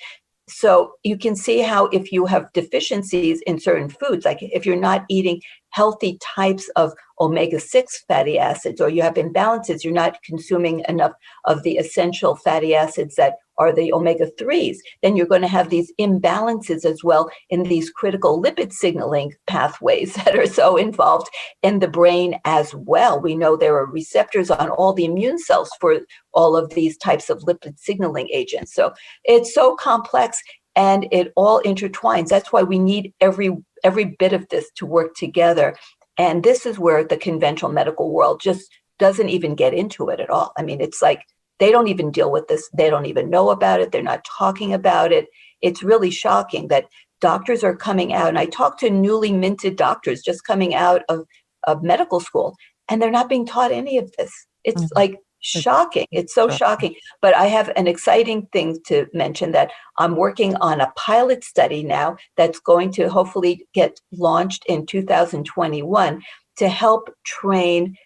So you can see how if you have deficiencies in certain foods, if you're not eating healthy types of omega-6 fatty acids, or you have imbalances, you're not consuming enough of the essential fatty acids that are the omega-3s, then you're going to have these imbalances as well in these critical lipid signaling pathways that are so involved in the brain as well. We know there are receptors on all the immune cells for all of these types of lipid signaling agents. So it's so complex and it all intertwines. That's why we need every bit of this to work together. And this is where the conventional medical world just doesn't even get into it at all. I mean, it's they don't even deal with this. They don't even know about it. They're not talking about it. It's really shocking that doctors are coming out. And I talk to newly minted doctors just coming out of medical school. and they're not being taught any of this. It's Mhm. like shocking. It's so shocking. But I have an exciting thing to mention, that I'm working on a pilot study now that's going to hopefully get launched in 2021 to help train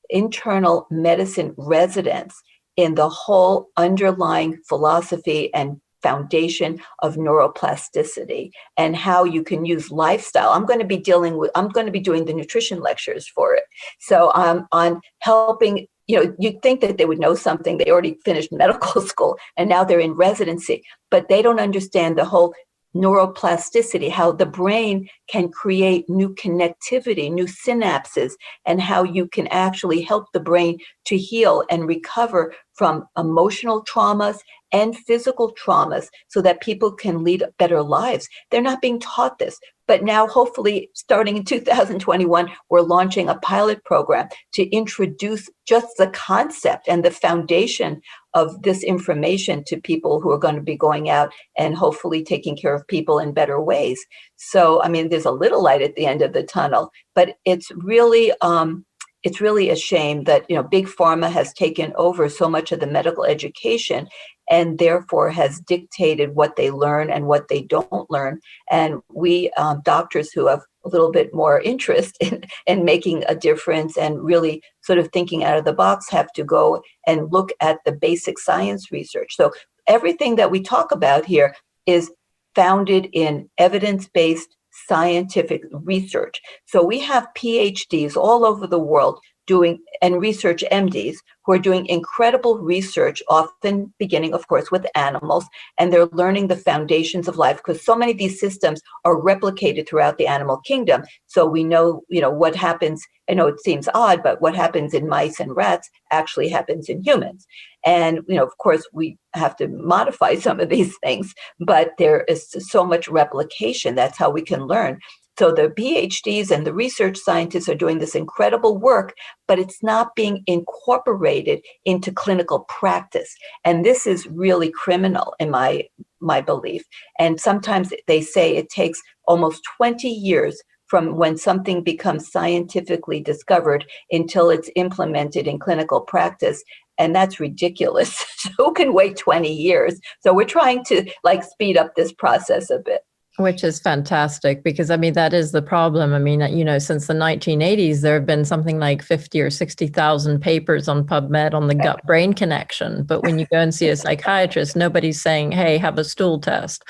internal medicine residents in the whole underlying philosophy and foundation of neuroplasticity, and how you can use lifestyle. I'm going to be doing the nutrition lectures for it. So on helping, you'd think that they would know something. They already finished medical school and now they're in residency, but they don't understand the whole neuroplasticity, how the brain can create new connectivity, new synapses, and how you can actually help the brain to heal and recover from emotional traumas and physical traumas so that people can lead better lives. They're not being taught this. But now, hopefully, starting in 2021, we're launching a pilot program to introduce just the concept and the foundation of this information to people who are going to be going out and hopefully taking care of people in better ways. So, I mean, there's a little light at the end of the tunnel, but it's really a shame that, big pharma has taken over so much of the medical education and therefore has dictated what they learn and what they don't learn. And we doctors who have a little bit more interest in making a difference and really sort of thinking out of the box have to go and look at the basic science research. So everything that we talk about here is founded in evidence-based scientific research. So we have PhDs all over the world doing, and research MDs who are doing incredible research, often beginning, of course, with animals, and they're learning the foundations of life because so many of these systems are replicated throughout the animal kingdom. So we know, what happens. I know it seems odd, but what happens in mice and rats actually happens in humans. And, of course, we have to modify some of these things, but there is so much replication. That's how we can learn. So the PhDs and the research scientists are doing this incredible work, but it's not being incorporated into clinical practice. And this is really criminal in my belief. And sometimes they say it takes almost 20 years from when something becomes scientifically discovered until it's implemented in clinical practice. And that's ridiculous. Who can wait 20 years? So we're trying to speed up this process a bit. Which is fantastic because, I mean, that is the problem. I mean, since the 1980s, there have been something like 50 or 60,000 papers on PubMed on the gut-brain connection. But when you go and see a psychiatrist, nobody's saying, hey, have a stool test.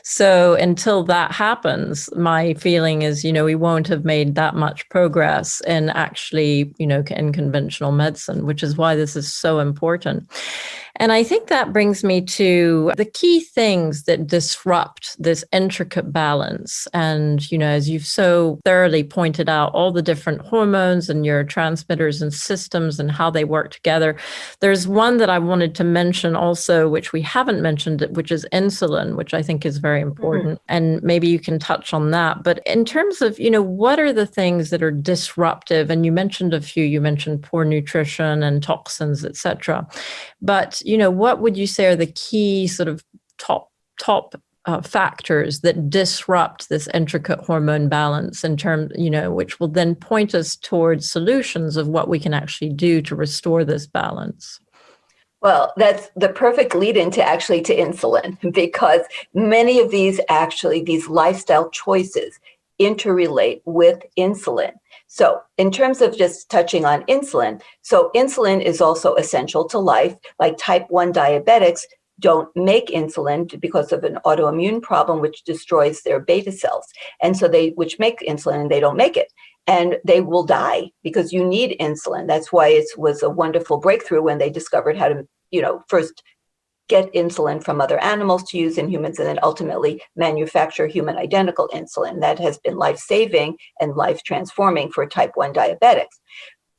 So until that happens, my feeling is, we won't have made that much progress in actually, in conventional medicine, which is why this is so important. And I think that brings me to the key things that disrupt this intricate balance. And, as you've so thoroughly pointed out, all the different hormones and neurotransmitters and systems and how they work together. There's one that I wanted to mention also, which we haven't mentioned, which is insulin, which I think is very important. Mm-hmm. And maybe you can touch on that. But in terms of, what are the things that are disruptive? And you mentioned a few. You mentioned poor nutrition and toxins, et cetera. But what would you say are the key sort of top factors that disrupt this intricate hormone balance in terms, which will then point us towards solutions of what we can actually do to restore this balance? Well, that's the perfect lead into insulin, because many of these lifestyle choices interrelate with insulin. So in terms of just touching on insulin, so insulin is also essential to life. Like type 1 diabetics don't make insulin because of an autoimmune problem, which destroys their beta cells. And so which make insulin, and they don't make it. And they will die because you need insulin. That's why it was a wonderful breakthrough when they discovered how to, first get insulin from other animals to use in humans, and then ultimately manufacture human identical insulin. That has been life-saving and life-transforming for type 1 diabetics.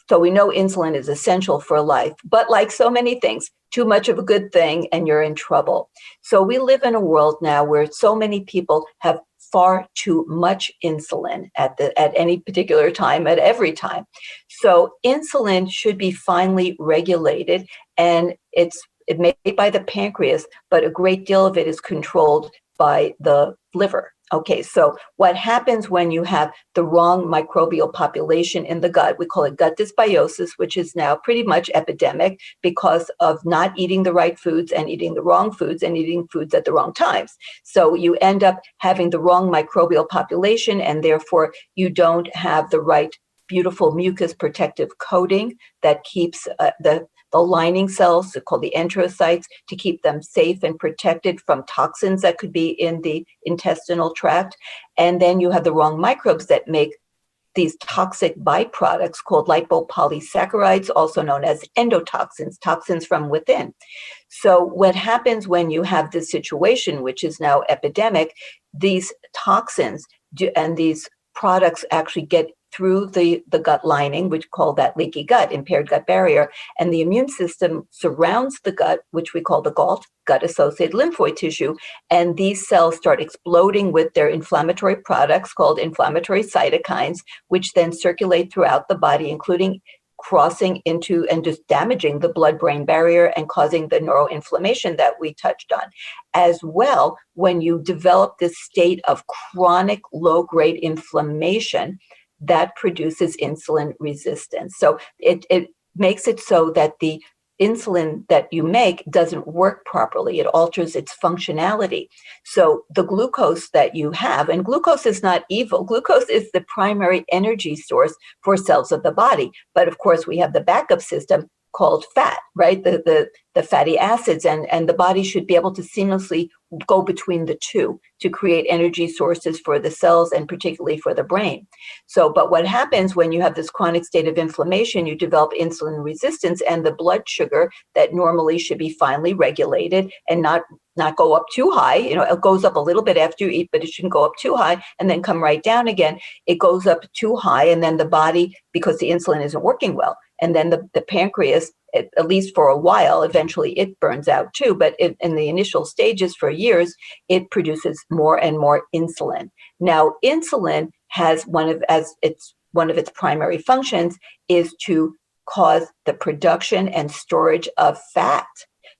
So we know insulin is essential for life, but like so many things, too much of a good thing and you're in trouble. So we live in a world now where so many people have far too much insulin at any particular time, at every time. So insulin should be finely regulated, and it's made by the pancreas, but a great deal of it is controlled by the liver. Okay, so what happens when you have the wrong microbial population in the gut? We call it gut dysbiosis, which is now pretty much epidemic because of not eating the right foods and eating the wrong foods and eating foods at the wrong times. So you end up having the wrong microbial population, and therefore you don't have the right beautiful mucus protective coating that keeps the lining cells, called the enterocytes, to keep them safe and protected from toxins that could be in the intestinal tract. And then you have the wrong microbes that make these toxic byproducts called lipopolysaccharides, also known as endotoxins, toxins from within. So what happens when you have this situation, which is now epidemic, these toxins and these products actually get through the gut lining, which we call that leaky gut, impaired gut barrier, and the immune system surrounds the gut, which we call the GALT, gut-associated lymphoid tissue, and these cells start exploding with their inflammatory products called inflammatory cytokines, which then circulate throughout the body, including crossing into and just damaging the blood-brain barrier and causing the neuroinflammation that we touched on. As well, when you develop this state of chronic low-grade inflammation, that produces insulin resistance. So it makes it so that the insulin that you make doesn't work properly. It alters its functionality. So the glucose that you have, and glucose is not evil, glucose is the primary energy source for cells of the body. But of course, we have the backup system called fat, right? The fatty acids, and the body should be able to seamlessly go between the two to create energy sources for the cells and particularly for the brain. So, but what happens when you have this chronic state of inflammation, you develop insulin resistance, and the blood sugar that normally should be finely regulated and not go up too high. It goes up a little bit after you eat, but it shouldn't go up too high and then come right down again. It goes up too high, and then the body, because the insulin isn't working well, and then the pancreas, at least for a while, eventually it burns out too. But in the initial stages for years, it produces more and more insulin. Now, insulin has one of its primary functions is to cause the production and storage of fat.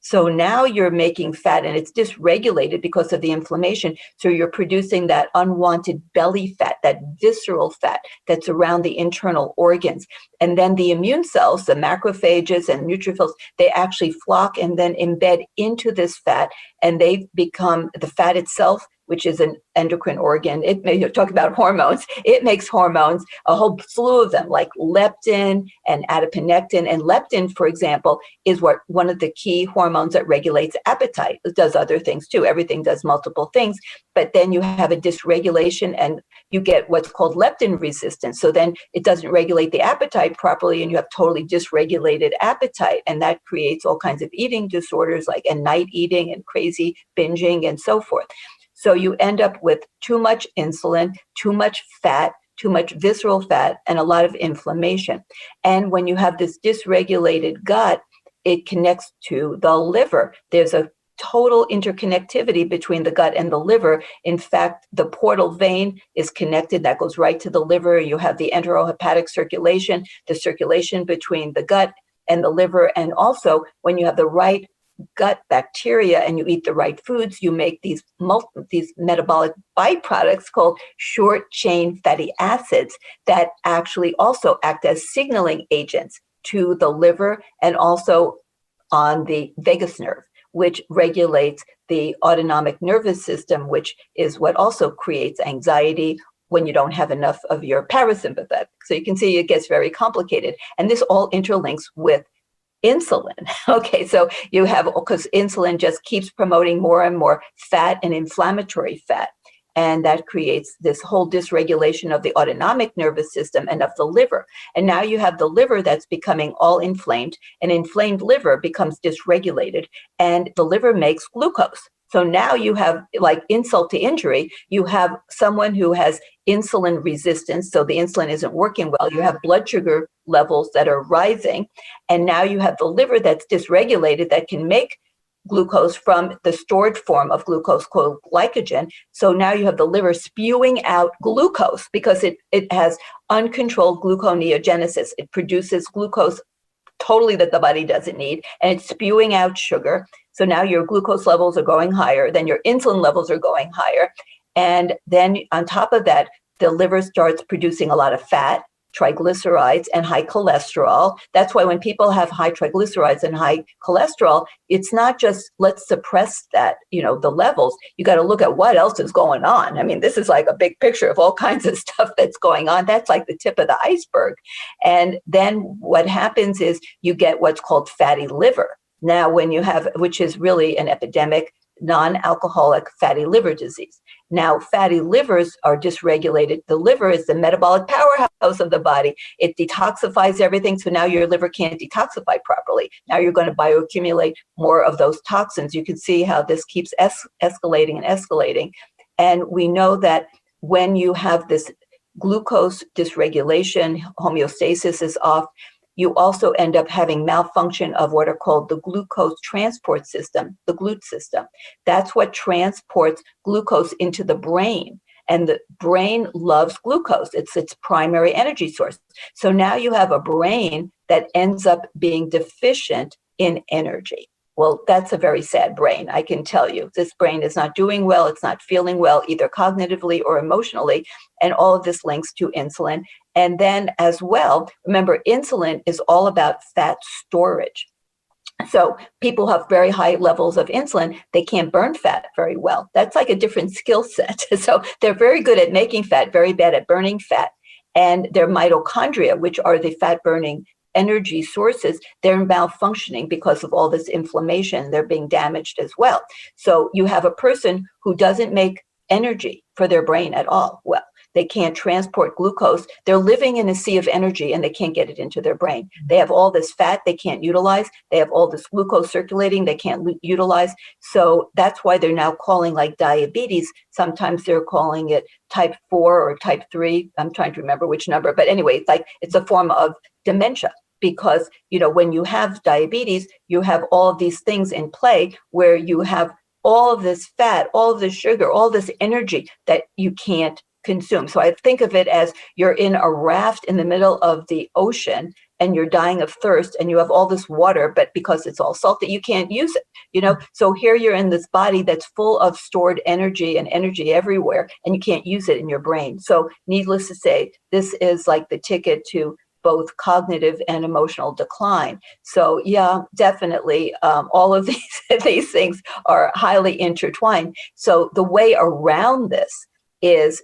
So now you're making fat, and it's dysregulated because of the inflammation. So you're producing that unwanted belly fat, that visceral fat that's around the internal organs. And then the immune cells, the macrophages and neutrophils, they actually flock and then embed into this fat, and they become the fat itself, which is an endocrine organ. You're talking about hormones. It makes hormones, a whole slew of them, like leptin and adiponectin. And leptin, for example, is one of the key hormones that regulates appetite. It does other things too. Everything does multiple things. But then you have a dysregulation, and you get what's called leptin resistance. So then it doesn't regulate the appetite properly, and you have totally dysregulated appetite. And that creates all kinds of eating disorders, like night eating and crazy binging and so forth. So you end up with too much insulin, too much fat, too much visceral fat, and a lot of inflammation. And when you have this dysregulated gut, it connects to the liver. There's a total interconnectivity between the gut and the liver. In fact, the portal vein is connected. That goes right to the liver. You have the enterohepatic circulation, the circulation between the gut and the liver. And also, when you have the right gut bacteria and you eat the right foods, you make these metabolic byproducts called short chain fatty acids that actually also act as signaling agents to the liver and also on the vagus nerve, which regulates the autonomic nervous system, which is what also creates anxiety when you don't have enough of your parasympathetic. So you can see it gets very complicated. And this all interlinks with insulin. Okay, so you have, because insulin just keeps promoting more and more fat and inflammatory fat. And that creates this whole dysregulation of the autonomic nervous system and of the liver. And now you have the liver that's becoming all inflamed. An inflamed liver becomes dysregulated, and the liver makes glucose. So now you have, like insult to injury, you have someone who has insulin resistance. So the insulin isn't working well. You have blood sugar levels that are rising. And now you have the liver that's dysregulated that can make glucose from the stored form of glucose called glycogen. So now you have the liver spewing out glucose because it has uncontrolled gluconeogenesis. It produces glucose totally that the body doesn't need, and it's spewing out sugar. So now your glucose levels are going higher, then your insulin levels are going higher. And then on top of that, the liver starts producing a lot of fat, triglycerides, and high cholesterol. That's why when people have high triglycerides and high cholesterol, it's not just let's suppress that, the levels. You got to look at what else is going on. I mean, this is like a big picture of all kinds of stuff that's going on. That's like the tip of the iceberg. And then what happens is you get what's called fatty liver. Now, when you have, which is really an epidemic, non-alcoholic fatty liver disease. Now, fatty livers are dysregulated. The liver is the metabolic powerhouse of the body. It detoxifies everything. So now your liver can't detoxify properly. Now you're going to bioaccumulate more of those toxins. You can see how this keeps escalating and escalating. And we know that when you have this glucose dysregulation, homeostasis is off, you also end up having malfunction of what are called the glucose transport system, the GLUT system. That's what transports glucose into the brain. And the brain loves glucose. It's its primary energy source. So now you have a brain that ends up being deficient in energy. Well, that's a very sad brain, I can tell you. This brain is not doing well. It's not feeling well, either cognitively or emotionally. And all of this links to insulin. And then as well, remember, insulin is all about fat storage. So people have very high levels of insulin. They can't burn fat very well. That's like a different skill set. So they're very good at making fat, very bad at burning fat. And their mitochondria, which are the fat burning energy sources, they're malfunctioning because of all this inflammation. They're being damaged as well. So you have a person who doesn't make energy for their brain at all. Well, they can't transport glucose. They're living in a sea of energy and they can't get it into their brain. They have all this fat they can't utilize. They have all this glucose circulating they can't utilize. So that's why they're now calling like diabetes. Sometimes they're calling it type 4 or type 3. I'm trying to remember which number. But anyway, it's a form of dementia. Because, when you have diabetes, you have all of these things in play where you have all of this fat, all of this sugar, all this energy that you can't consume. So I think of it as you're in a raft in the middle of the ocean and you're dying of thirst and you have all this water, but because it's all salty, you can't use it, So here you're in this body that's full of stored energy and energy everywhere, and you can't use it in your brain. So needless to say, this is like the ticket to both cognitive and emotional decline. So yeah, definitely all of these things are highly intertwined. So the way around this is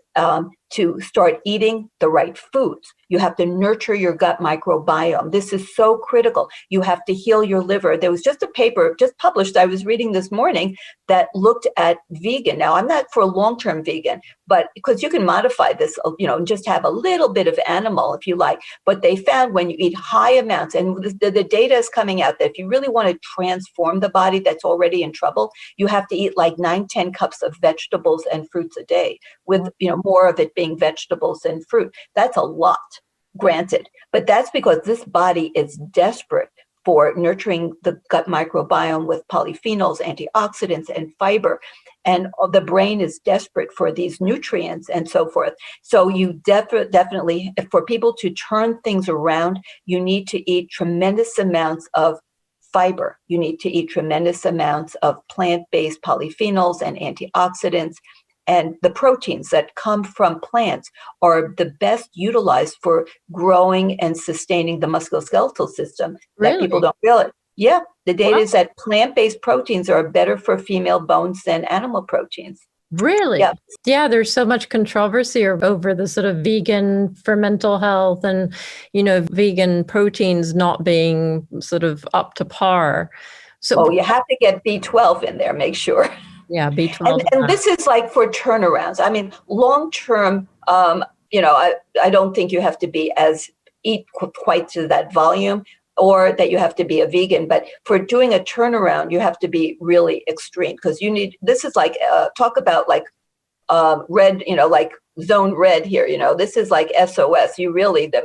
to start eating the right foods. You have to nurture your gut microbiome. This is so critical. You have to heal your liver. There was just a paper just published, I was reading this morning, that looked at vegan. Now, I'm not for a long-term vegan, but because you can modify this, and just have a little bit of animal if you like. But they found when you eat high amounts, and the data is coming out that if you really want to transform the body that's already in trouble, you have to eat like 9-10 cups of vegetables and fruits a day, with more of it being vegetables and fruit. That's a lot, granted, but that's because this body is desperate for nurturing the gut microbiome with polyphenols, antioxidants, and fiber. And the brain is desperate for these nutrients and so forth. So you definitely, for people to turn things around, you need to eat tremendous amounts of fiber. You need to eat tremendous amounts of plant-based polyphenols and antioxidants. And the proteins that come from plants are the best utilized for growing and sustaining the musculoskeletal system that people don't realize. Yeah, the data is that plant-based proteins are better for female bones than animal proteins. Really? Yeah, there's so much controversy over the sort of vegan for mental health and, vegan proteins not being sort of up to par. So you have to get B12 in there, make sure. Yeah, B12. And this is like for turnarounds. I mean, long term, I don't think you have to eat quite to that volume, or that you have to be a vegan. But for doing a turnaround, you have to be really extreme, because this is like, talk about like red, like zone red here, this is like SOS.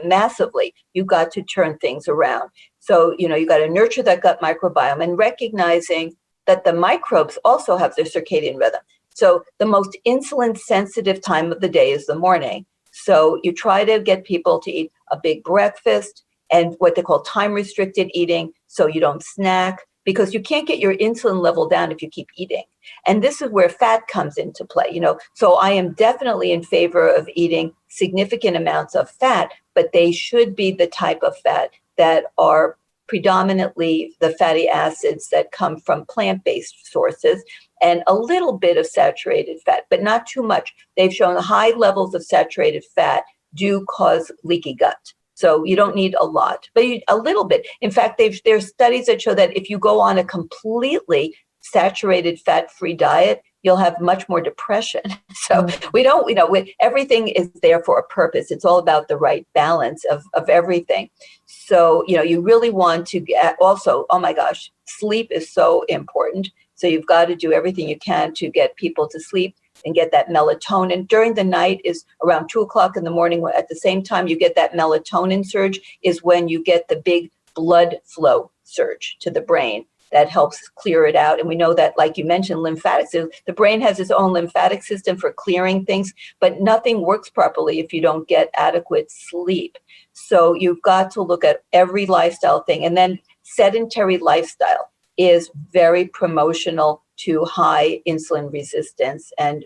Massively, you got to turn things around. So, you got to nurture that gut microbiome and recognizing that the microbes also have their circadian rhythm. So the most insulin sensitive time of the day is the morning. So you try to get people to eat a big breakfast and what they call time restricted eating. So you don't snack. because you can't get your insulin level down if you keep eating. And this is where fat comes into play, So I am definitely in favor of eating significant amounts of fat, but they should be the type of fat that are predominantly the fatty acids that come from plant-based sources, and a little bit of saturated fat, but not too much. They've shown high levels of saturated fat do cause leaky gut. So you don't need a lot, but a little bit. In fact, there's studies that show that if you go on a completely saturated fat-free diet, you'll have much more depression. So we don't, everything is there for a purpose. It's all about the right balance of everything. So, you really want to get also, oh my gosh, sleep is so important. So you've got to do everything you can to get people to sleep and get that melatonin. During the night is around 2:00 in the morning. At the same time you get that melatonin surge is when you get the big blood flow surge to the brain that helps clear it out. And we know that, like you mentioned, lymphatics, the brain has its own lymphatic system for clearing things, but nothing works properly if you don't get adequate sleep. So you've got to look at every lifestyle thing. And then sedentary lifestyle is very promotional to high insulin resistance and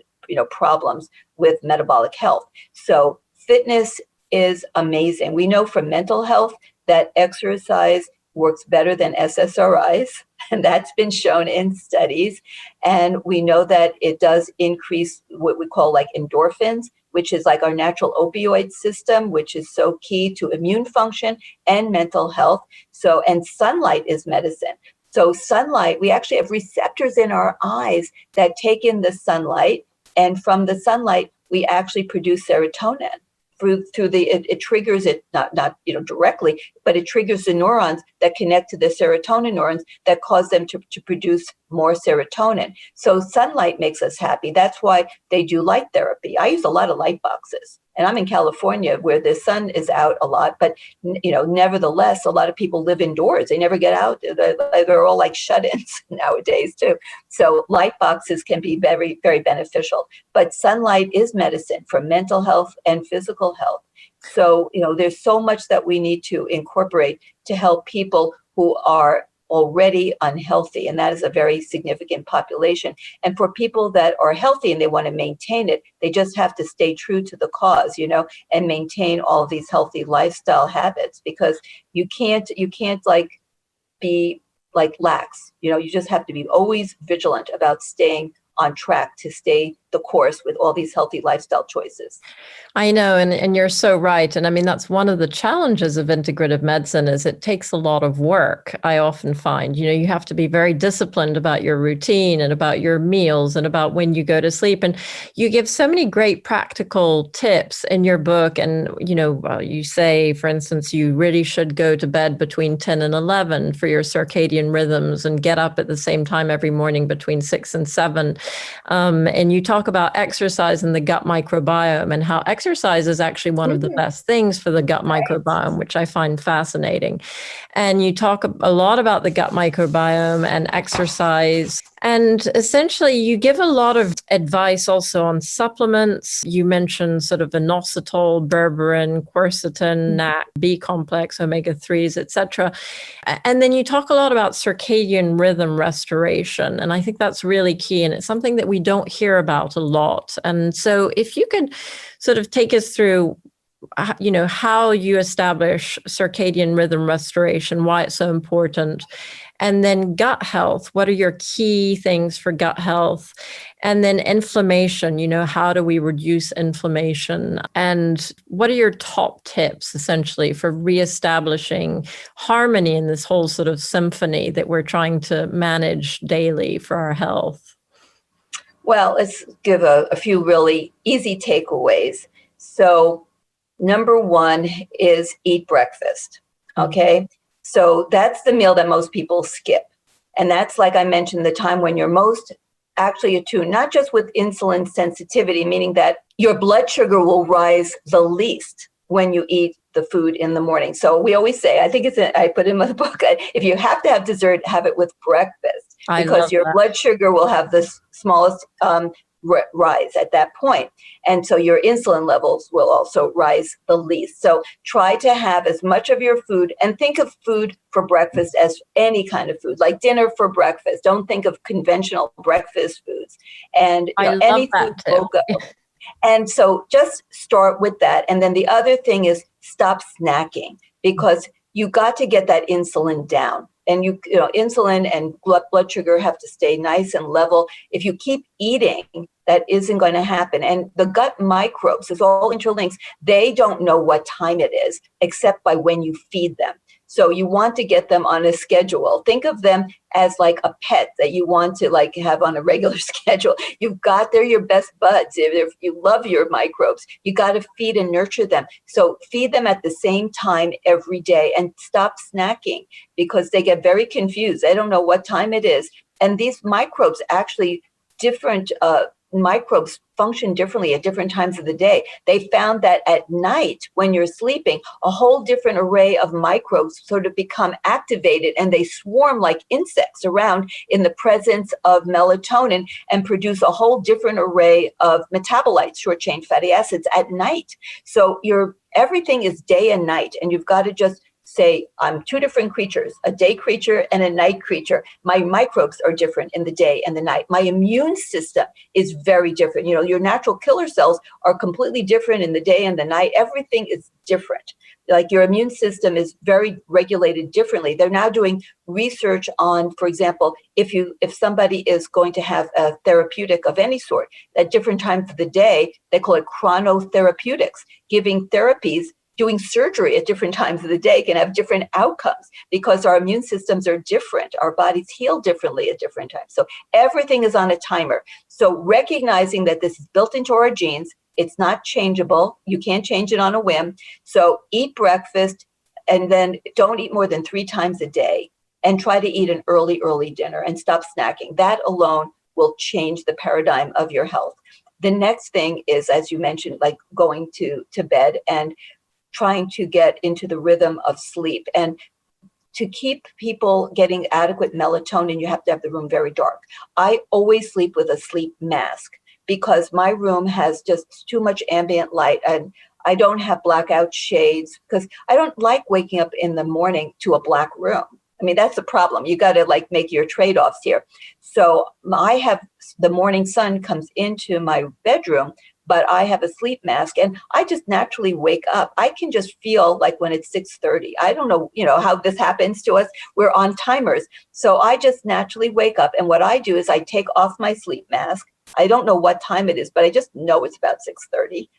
problems with metabolic health. So fitness is amazing. We know from mental health that exercise works better than SSRIs, and that's been shown in studies. And we know that it does increase what we call like endorphins, which is like our natural opioid system, which is so key to immune function and mental health. So, and sunlight is medicine. So sunlight, we actually have receptors in our eyes that take in the sunlight, and from the sunlight, we actually produce serotonin. It triggers it, not directly, but it triggers the neurons that connect to the serotonin neurons that cause them to produce more serotonin. So sunlight makes us happy. That's why they do light therapy. I use a lot of light boxes, and I'm in California where the sun is out a lot, but nevertheless, a lot of people live indoors. They never get out. They're all like shut-ins nowadays too. So light boxes can be very, very beneficial, but sunlight is medicine for mental health and physical health. So, there's so much that we need to incorporate to help people who are already unhealthy, and that is a very significant population. And for people that are healthy and they want to maintain it, they just have to stay true to the cause, and maintain all of these healthy lifestyle habits, because you can't like be like lax, you just have to be always vigilant about staying on track to stay the course with all these healthy lifestyle choices. I know, and you're so right. And I mean, that's one of the challenges of integrative medicine is it takes a lot of work. I often find, you have to be very disciplined about your routine and about your meals and about when you go to sleep. And you give so many great practical tips in your book. And, you say, for instance, you really should go to bed between 10 and 11 for your circadian rhythms and get up at the same time every morning between 6 and 7. And you talk about exercise and the gut microbiome and how exercise is actually one of the best things for the gut microbiome, which I find fascinating. And you talk a lot about the gut microbiome and exercise. And essentially, you give a lot of advice also on supplements. You mentioned sort of inositol, berberine, quercetin, NAC, B complex, omega-3s, etc. And then you talk a lot about circadian rhythm restoration. And I think that's really key. And it's something that we don't hear about a lot. And so if you could sort of take us through how you establish circadian rhythm restoration, why it's so important, and then gut health. What are your key things for gut health? And then inflammation, how do we reduce inflammation? And what are your top tips essentially for reestablishing harmony in this whole sort of symphony that we're trying to manage daily for our health? Well, let's give a few really easy takeaways. So number one is eat breakfast, okay? So that's the meal that most people skip. And that's, like I mentioned, the time when you're most actually attuned, not just with insulin sensitivity, meaning that your blood sugar will rise the least when you eat the food in the morning. So we always say, I think I put in my book, if you have to have dessert, have it with breakfast, because your blood sugar will have the smallest rise at that point. And so your insulin levels will also rise the least. So try to have as much of your food, and think of food for breakfast as any kind of food, like dinner for breakfast. Don't think of conventional breakfast foods. And I love any that food too. will go. And so just start with that. And then the other thing is stop snacking, because you got to get that insulin down. And you know, insulin and blood sugar have to stay nice and level. If you keep eating, that isn't going to happen. And the gut microbes, it's all interlinks. They don't know what time it is except by when you feed them. So you want to get them on a schedule. Think of them as like a pet that you want to like have on a regular schedule. They're your best buds. If you love your microbes, you got to feed and nurture them. So feed them at the same time every day, and stop snacking, because they get very confused. They don't know what time it is. And these microbes actually, different microbes function differently at different times of the day. They found that at night, when you're sleeping, a whole different array of microbes sort of become activated, and they swarm like insects around in the presence of melatonin and produce a whole different array of metabolites, short chain fatty acids, at night. So everything is day and night, and you've got to just say, I'm two different creatures, a day creature and a night creature. My microbes are different in the day and the night. My immune system is very different. You know, your natural killer cells are completely different in the day and the night. Everything is different. Like your immune system is very regulated differently. They're now doing research on, for example, if somebody is going to have a therapeutic of any sort at different times of the day, they call it chronotherapeutics, giving therapies. Doing surgery at different times of the day can have different outcomes, because our immune systems are different. Our bodies heal differently at different times. So everything is on a timer. So recognizing that this is built into our genes, it's not changeable. You can't change it on a whim. So eat breakfast, and then don't eat more than 3 times a day, and try to eat an early dinner and stop snacking. That alone will change the paradigm of your health. The next thing is, as you mentioned, like going to bed and trying to get into the rhythm of sleep. And to keep people getting adequate melatonin, you have to have the room very dark. I always sleep with a sleep mask, because my room has just too much ambient light, and I don't have blackout shades, because I don't like waking up in the morning to a black room. I mean, that's the problem. You got to like make your trade-offs here. So I have the morning sun comes into my bedroom, but I have a sleep mask, and I just naturally wake up. I can just feel like when it's 6:30. I don't know, how this happens to us. We're on timers. So I just naturally wake up. And what I do is I take off my sleep mask. I don't know what time it is, but I just know it's about 6:30.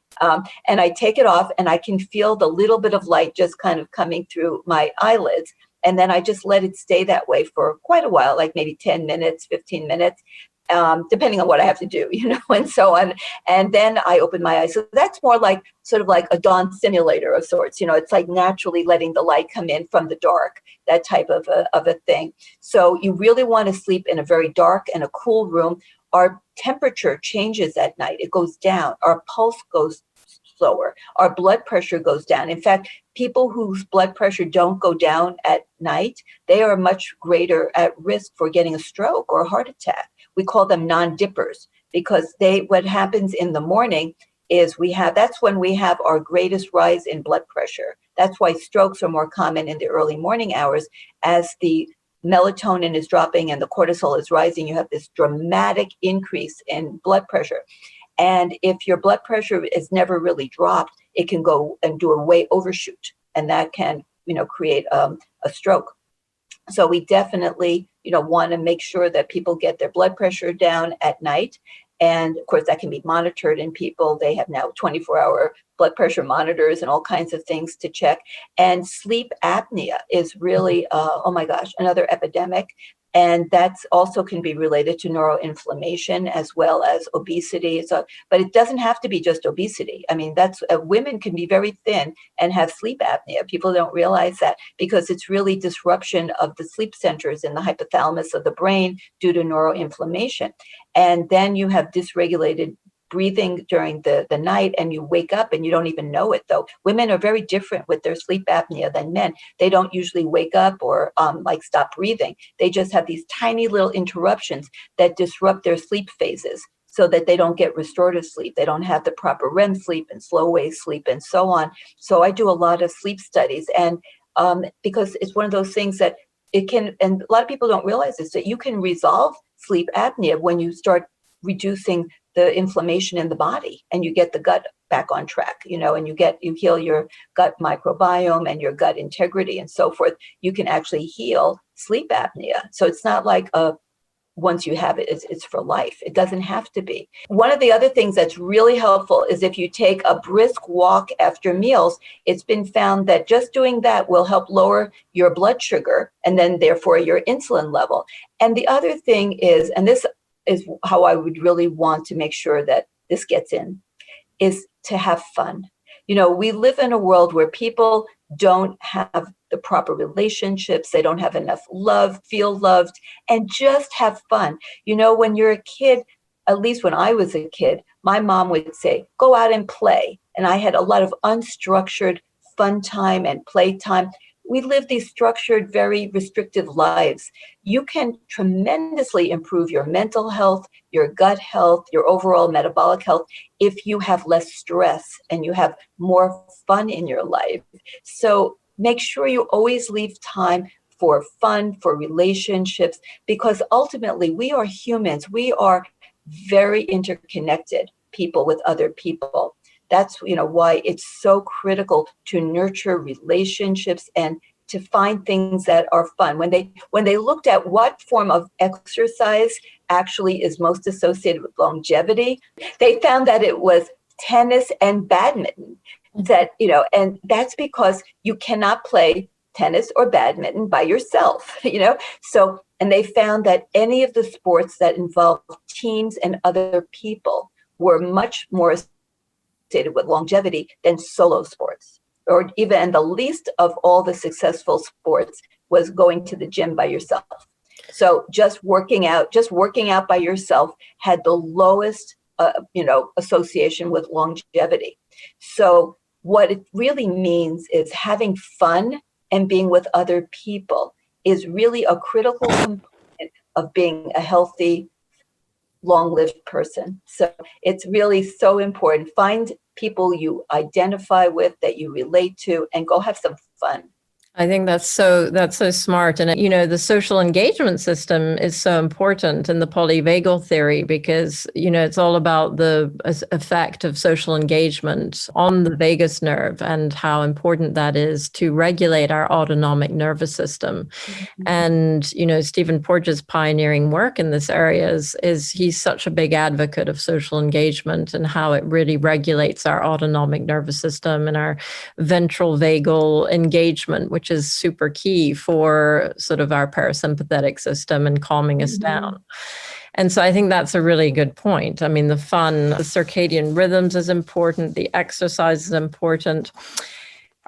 And I take it off, and I can feel the little bit of light just kind of coming through my eyelids. And then I just let it stay that way for quite a while, like maybe 10 minutes, 15 minutes. Depending on what I have to do, and so on. And then I open my eyes. So that's more like sort of like a dawn simulator of sorts. It's like naturally letting the light come in from the dark, that type of a thing. So you really want to sleep in a very dark and a cool room. Our temperature changes at night. It goes down. Our pulse goes slower. Our blood pressure goes down. In fact, people whose blood pressure don't go down at night, they are much greater at risk for getting a stroke or a heart attack. We call them non-dippers, because what happens in the morning is that's when we have our greatest rise in blood pressure. That's why strokes are more common in the early morning hours. As the melatonin is dropping and the cortisol is rising, you have this dramatic increase in blood pressure. And if your blood pressure is never really dropped, it can go and do a way overshoot, and that can, create a stroke. So we definitely, want to make sure that people get their blood pressure down at night. And of course, that can be monitored in people. They have now 24-hour blood pressure monitors and all kinds of things to check. And sleep apnea is really, oh my gosh, another epidemic. And that's also can be related to neuroinflammation as well as obesity. So, but it doesn't have to be just obesity. I mean, women can be very thin and have sleep apnea. People don't realize that, because it's really disruption of the sleep centers in the hypothalamus of the brain due to neuroinflammation. And then you have dysregulated breathing during the night, and you wake up and you don't even know it, though. Women are very different with their sleep apnea than men. They don't usually wake up or stop breathing. They just have these tiny little interruptions that disrupt their sleep phases. so that they don't get restorative sleep. They don't have the proper REM sleep and slow wave sleep and so on. So I do a lot of sleep studies, and because it's one of those things that it can, and a lot of people don't realize this, that you can resolve sleep apnea when you start reducing the inflammation in the body and you get the gut back on track, and you heal your gut microbiome and your gut integrity and so forth. You can actually heal sleep apnea. So it's not like once you have it, it's for life. It doesn't have to be. One of the other things that's really helpful is if you take a brisk walk after meals. It's been found that just doing that will help lower your blood sugar and then therefore your insulin level. And the other thing is, and this is how I would really want to make sure that this gets in, is to have fun. We live in a world where people don't have the proper relationships. They don't have enough love, feel loved, and just have fun. When you're a kid, at least when I was a kid, my mom would say, go out and play. And I had a lot of unstructured fun time and play time. We live these structured, very restrictive lives. You can tremendously improve your mental health, your gut health, your overall metabolic health if you have less stress and you have more fun in your life. So make sure you always leave time for fun, for relationships, because ultimately we are humans. We are very interconnected people with other people. That's why it's so critical to nurture relationships and to find things that are fun. When they looked at what form of exercise actually is most associated with longevity, they found that it was tennis and badminton. And that's because you cannot play tennis or badminton by yourself, So, and they found that any of the sports that involve teams and other people were much more associated with longevity than solo sports, or even the least of all the successful sports was going to the gym by yourself. So just working out by yourself had the lowest, association with longevity. So what it really means is having fun and being with other people is really a critical component of being a healthy, long-lived person. So it's really so important. Find people you identify with, that you relate to, and go have some fun. I think that's so smart. And, the social engagement system is so important in the polyvagal theory because, it's all about the effect of social engagement on the vagus nerve and how important that is to regulate our autonomic nervous system. Mm-hmm. And, Stephen Porges' pioneering work in this area is he's such a big advocate of social engagement and how it really regulates our autonomic nervous system and our ventral vagal engagement, which is super key for sort of our parasympathetic system and calming us down. And so I think that's a really good point. I mean, the fun, the circadian rhythms is important. The exercise is important.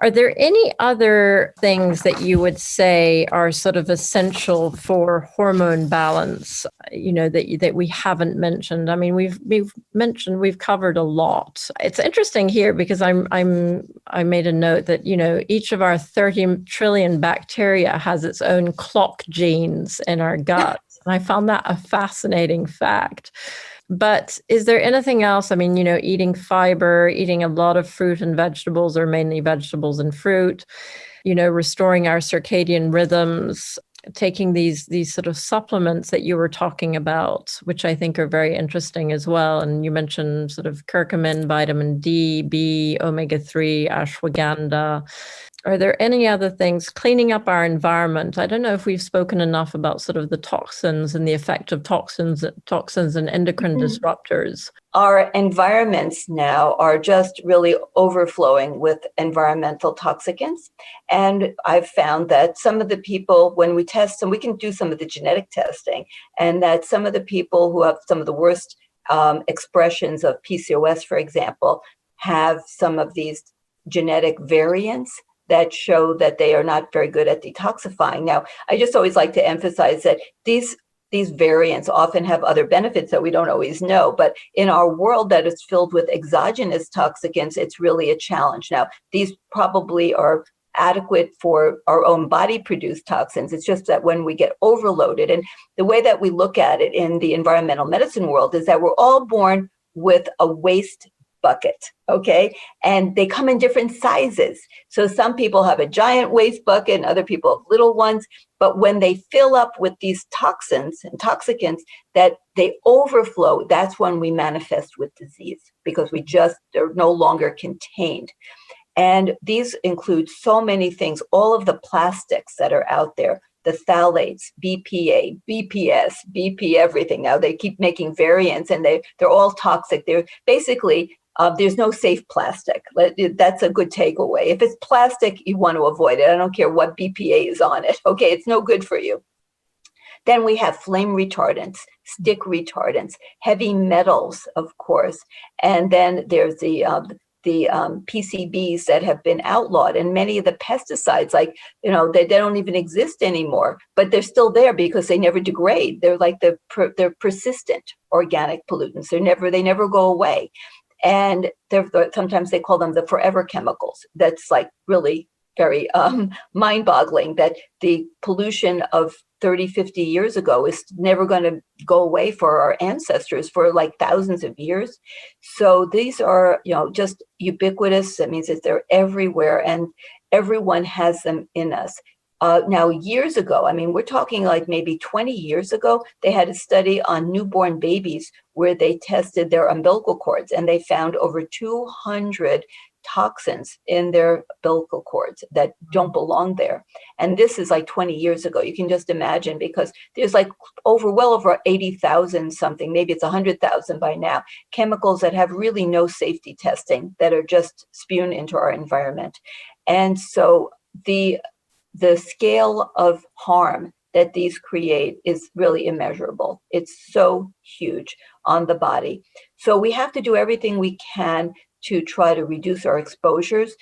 Are there any other things that you would say are sort of essential for hormone balance, that we haven't mentioned? I mean, we've covered a lot. It's interesting here because I made a note that, each of our 30 trillion bacteria has its own clock genes in our gut. And I found that a fascinating fact. But is there anything else? I mean, eating fiber, eating a lot of fruit and vegetables, or mainly vegetables and fruit, restoring our circadian rhythms, taking these sort of supplements that you were talking about, which I think are very interesting as well. And you mentioned sort of curcumin, vitamin D, B, omega-3, ashwagandha. Are there any other things? Cleaning up our environment. I don't know if we've spoken enough about sort of the toxins and the effect of toxins and endocrine disruptors. Our environments now are just really overflowing with environmental toxicants. And I've found that some of the people, when we test them, we can do some of the genetic testing, and that some of the people who have some of the worst expressions of PCOS, for example, have some of these genetic variants that show that they are not very good at detoxifying. Now, I just always like to emphasize that these variants often have other benefits that we don't always know, but in our world that is filled with exogenous toxicants, it's really a challenge. Now, these probably are adequate for our own body produced toxins. It's just that when we get overloaded, and the way that we look at it in the environmental medicine world is that we're all born with a waste bucket, okay? And they come in different sizes. So some people have a giant waste bucket and other people have little ones. But when they fill up with these toxins and toxicants that they overflow, that's when we manifest with disease, because they're no longer contained. And these include so many things, all of the plastics that are out there, the phthalates, BPA, BPS, BP, everything. Now they keep making variants and they're all toxic. They're basically, there's no safe plastic. That's a good takeaway. If it's plastic, you want to avoid it. I don't care what BPA is on it. Okay, it's no good for you. Then we have flame retardants, stick retardants, heavy metals, of course. And then there's the PCBs that have been outlawed, and many of the pesticides, like, they don't even exist anymore, but they're still there because they never degrade. They're like they're persistent organic pollutants. They never go away. And sometimes they call them the forever chemicals. That's like really very mind-boggling, that the pollution of 30, 50 years ago is never going to go away for our ancestors for like thousands of years. So these are, just ubiquitous. That means that they're everywhere and everyone has them in us. Now, years ago, I mean, we're talking like maybe 20 years ago, they had a study on newborn babies where they tested their umbilical cords, and they found over 200 toxins in their umbilical cords that don't belong there. And this is like 20 years ago. You can just imagine, because there's like well over 80,000 something, maybe it's 100,000 by now, chemicals that have really no safety testing that are just spewed into our environment. And so the scale of harm that these create is really immeasurable. It's so huge on the body. So we have to do everything we can to try to reduce our exposures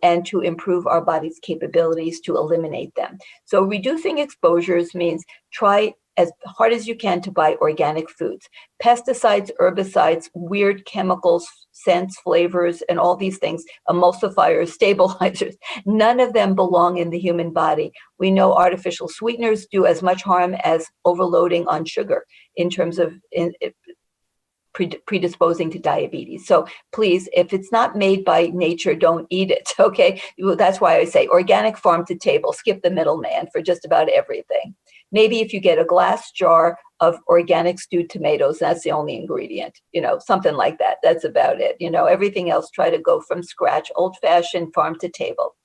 and to improve our body's capabilities to eliminate them. So reducing exposures means try as hard as you can to buy organic foods. Pesticides, herbicides, weird chemicals, scents, flavors, and all these things, emulsifiers, stabilizers, none of them belong in the human body. We know artificial sweeteners do as much harm as overloading on sugar in terms of predisposing to diabetes. So please, if it's not made by nature, don't eat it, okay? That's why I say organic, farm to table, skip the middleman for just about everything. Maybe if you get a glass jar of organic stewed tomatoes, that's the only ingredient, something like that. That's about it. Everything else, try to go from scratch, old-fashioned, farm to table.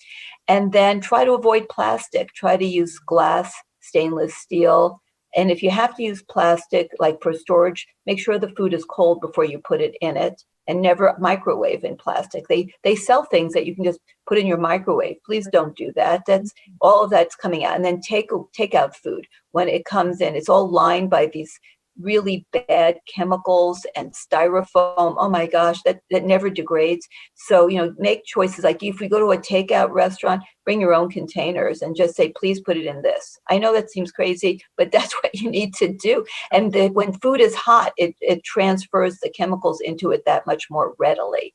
And then try to avoid plastic. Try to use glass, stainless steel. And if you have to use plastic, like for storage, make sure the food is cold before you put it in it, and never microwave in plastic. They sell things that you can just put in your microwave. Please don't do that. That's all of that's coming out. And then take out food when it comes in. It's all lined by these really bad chemicals and styrofoam. Oh my gosh, that never degrades. So, make choices. Like if we go to a takeout restaurant, bring your own containers and just say, please put it in this. I know that seems crazy, but that's what you need to do. And when food is hot, it transfers the chemicals into it that much more readily.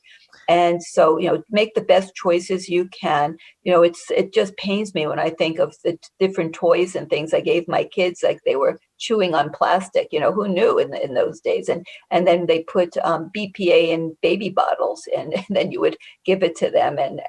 And so, make the best choices you can. It just pains me when I think of the different toys and things I gave my kids, like they were chewing on plastic. Who knew in those days? And then they put BPA in baby bottles, and then you would give it to them. And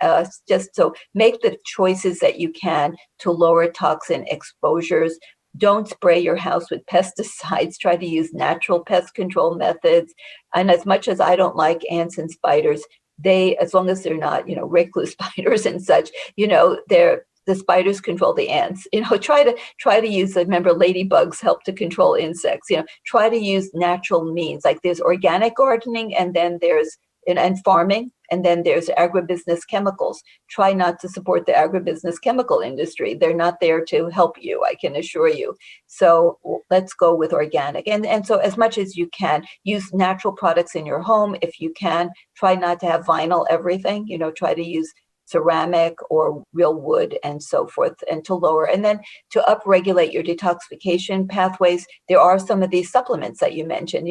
just so make the choices that you can to lower toxin exposures. Don't spray your house with pesticides. Try to use natural pest control methods. And as much as I don't like ants and spiders, as long as they're not, recluse spiders and such, the spiders control the ants. Try to use, remember, ladybugs help to control insects. Try to use natural means. Like there's organic gardening, and then there's and farming, and then there's agribusiness chemicals. Try not to support the agribusiness chemical industry. They're not there to help you, I can assure you. So let's go with organic. And so as much as you can, use natural products in your home. If you can, try not to have vinyl everything. Try to use ceramic or real wood and so forth, and to lower, and then to upregulate your detoxification pathways. There are some of these supplements that you mentioned,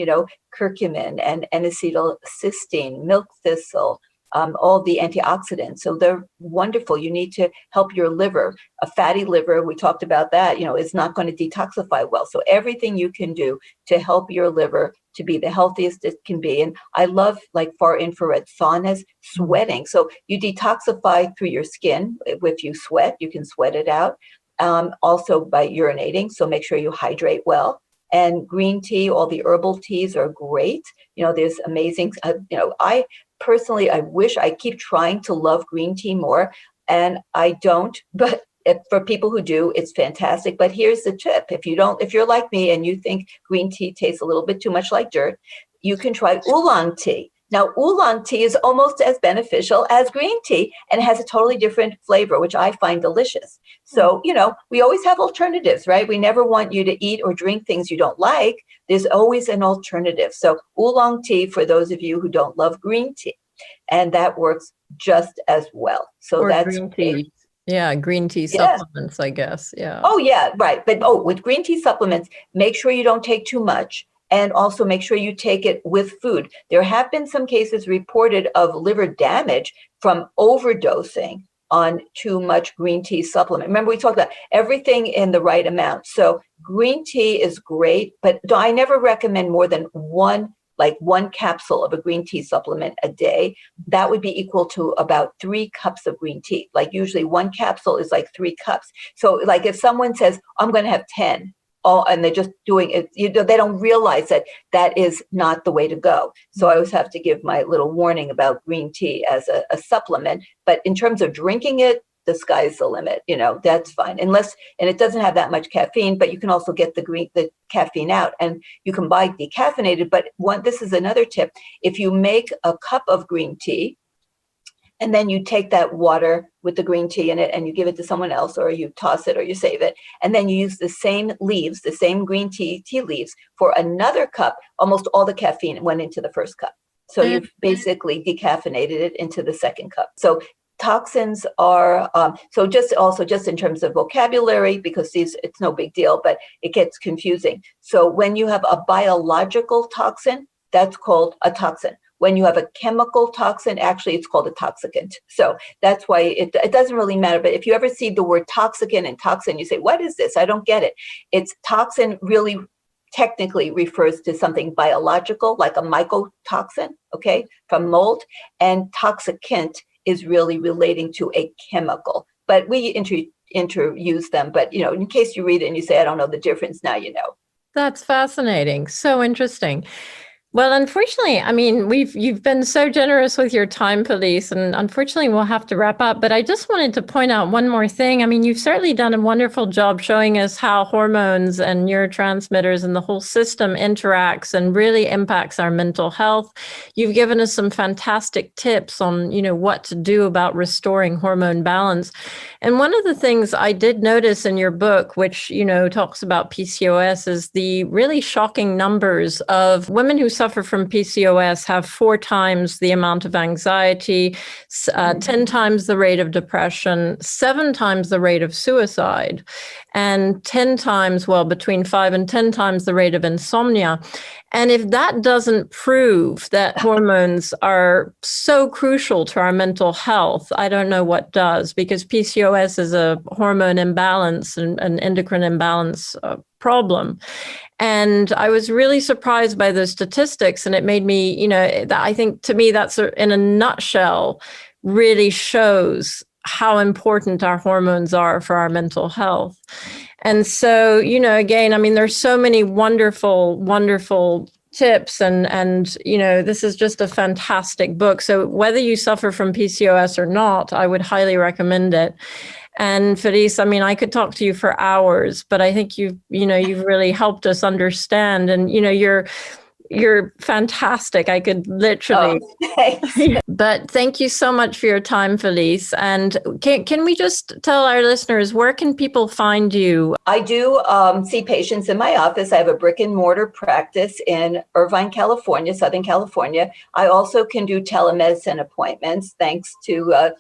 curcumin and N-acetylcysteine, milk thistle, all the antioxidants. So they're wonderful. You need to help your liver. A fatty liver, we talked about that, is not going to detoxify well. So everything you can do to help your liver to be the healthiest it can be. And I love like far infrared saunas, sweating. So you detoxify through your skin. If you sweat, you can sweat it out. Also by urinating. So make sure you hydrate well. And green tea, all the herbal teas are great. There's amazing, I personally, I wish I keep trying to love green tea more, and I don't, but for people who do, it's fantastic. But here's the tip. If you're like me and you think green tea tastes a little bit too much like dirt, you can try oolong tea. Now, oolong tea is almost as beneficial as green tea and has a totally different flavor, which I find delicious. So, we always have alternatives, right? We never want you to eat or drink things you don't like. There's always an alternative. So oolong tea for those of you who don't love green tea, and that works just as well. So or that's green tea. Yeah, green tea supplements, I guess. Yeah. Oh, yeah, right. But with green tea supplements, make sure you don't take too much. And also make sure you take it with food. There have been some cases reported of liver damage from overdosing on too much green tea supplement. Remember, we talked about everything in the right amount. So green tea is great, but I never recommend more than one capsule of a green tea supplement a day. That would be equal to about 3 cups of green tea. Like usually one capsule is like 3 cups. So like if someone says, I'm going to have 10, and they're just doing it, they don't realize that is not the way to go. So I always have to give my little warning about green tea as a supplement. But in terms of drinking it, the sky's the limit. That's fine. And it doesn't have that much caffeine, but you can also get the caffeine out, and you can buy decaffeinated. But this is another tip. If you make a cup of green tea, and then you take that water with the green tea in it and you give it to someone else, or you toss it or you save it. And then you use the same leaves, the same green tea leaves for another cup. Almost all the caffeine went into the first cup. So you've basically decaffeinated it into the second cup. So toxins are, just in terms of vocabulary, because it's no big deal, but it gets confusing. So when you have a biological toxin, that's called a toxin. When you have a chemical toxin, actually, it's called a toxicant. So that's why it doesn't really matter. But if you ever see the word toxicant and toxin, you say, what is this? I don't get it. It's toxin really technically refers to something biological, like a mycotoxin, okay, from mold. And toxicant is really relating to a chemical. But we interuse them. But, in case you read it and you say, I don't know the difference, now you know. That's fascinating. So interesting. Well, unfortunately, you've been so generous with your time, Felice, and unfortunately we'll have to wrap up. But I just wanted to point out one more thing. You've certainly done a wonderful job showing us how hormones and neurotransmitters and the whole system interacts and really impacts our mental health. You've given us some fantastic tips on, what to do about restoring hormone balance. And one of the things I did notice in your book, which, talks about PCOS, is the really shocking numbers of women who suffer from PCOS have 4 times the amount of anxiety, 10 times the rate of depression, 7 times the rate of suicide, and 10 times, between 5 and 10 times the rate of insomnia. And if that doesn't prove that hormones are so crucial to our mental health, I don't know what does, because PCOS is a hormone imbalance and an endocrine imbalance problem. And I was really surprised by the statistics, and it made me, I think to me that's in a nutshell really shows how important our hormones are for our mental health. And so, again, there's so many wonderful, wonderful tips and this is just a fantastic book. So whether you suffer from PCOS or not, I would highly recommend it. And Felice, I could talk to you for hours, but I think you've really helped us understand, and you're fantastic. I could literally. Oh, thanks. But thank you so much for your time, Felice. And can we just tell our listeners, where can people find you? I do see patients in my office. I have a brick and mortar practice in Irvine, California, Southern California. I also can do telemedicine appointments thanks to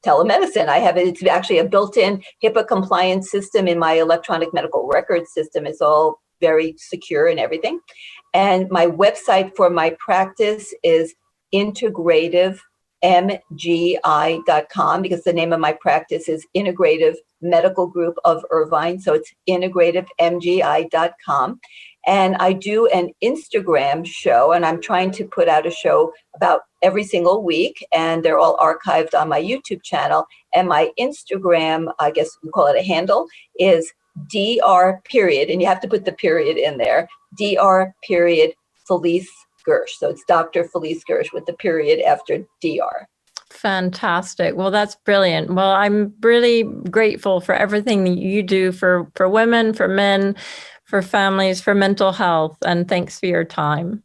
telemedicine. It's actually a built-in HIPAA compliant system in my electronic medical record system. It's all very secure and everything. And my website for my practice is Integrative, integrativemgi.com, because the name of my practice is Integrative Medical Group of Irvine. So it's integrativemgi.com. And I do an Instagram show, and I'm trying to put out a show about every single week, and they're all archived on my YouTube channel. And my Instagram, I guess we call it a handle, is Dr. period, and you have to put the period in there, Dr. period Felice Gersh. So it's Dr. Felice Gersh with the period after Dr. Fantastic. Well, that's brilliant. Well, I'm really grateful for everything that you do for women, for men, for families, for mental health. And thanks for your time.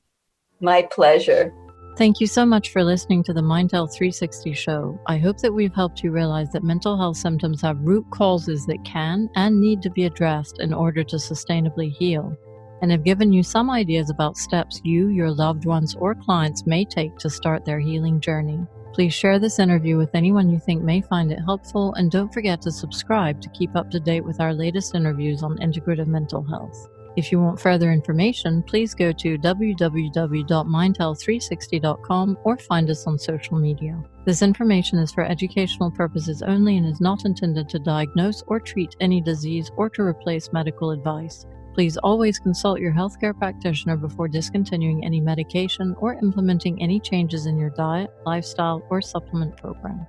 My pleasure. Thank you so much for listening to the Mind Health 360 show. I hope that we've helped you realize that mental health symptoms have root causes that can and need to be addressed in order to sustainably heal, and have given you some ideas about steps you, your loved ones, or clients may take to start their healing journey. Please share this interview with anyone you think may find it helpful, and don't forget to subscribe to keep up to date with our latest interviews on integrative mental health. If you want further information, please go to www.mindhealth360.com or find us on social media. This information is for educational purposes only and is not intended to diagnose or treat any disease or to replace medical advice. Please always consult your healthcare practitioner before discontinuing any medication or implementing any changes in your diet, lifestyle, or supplement program.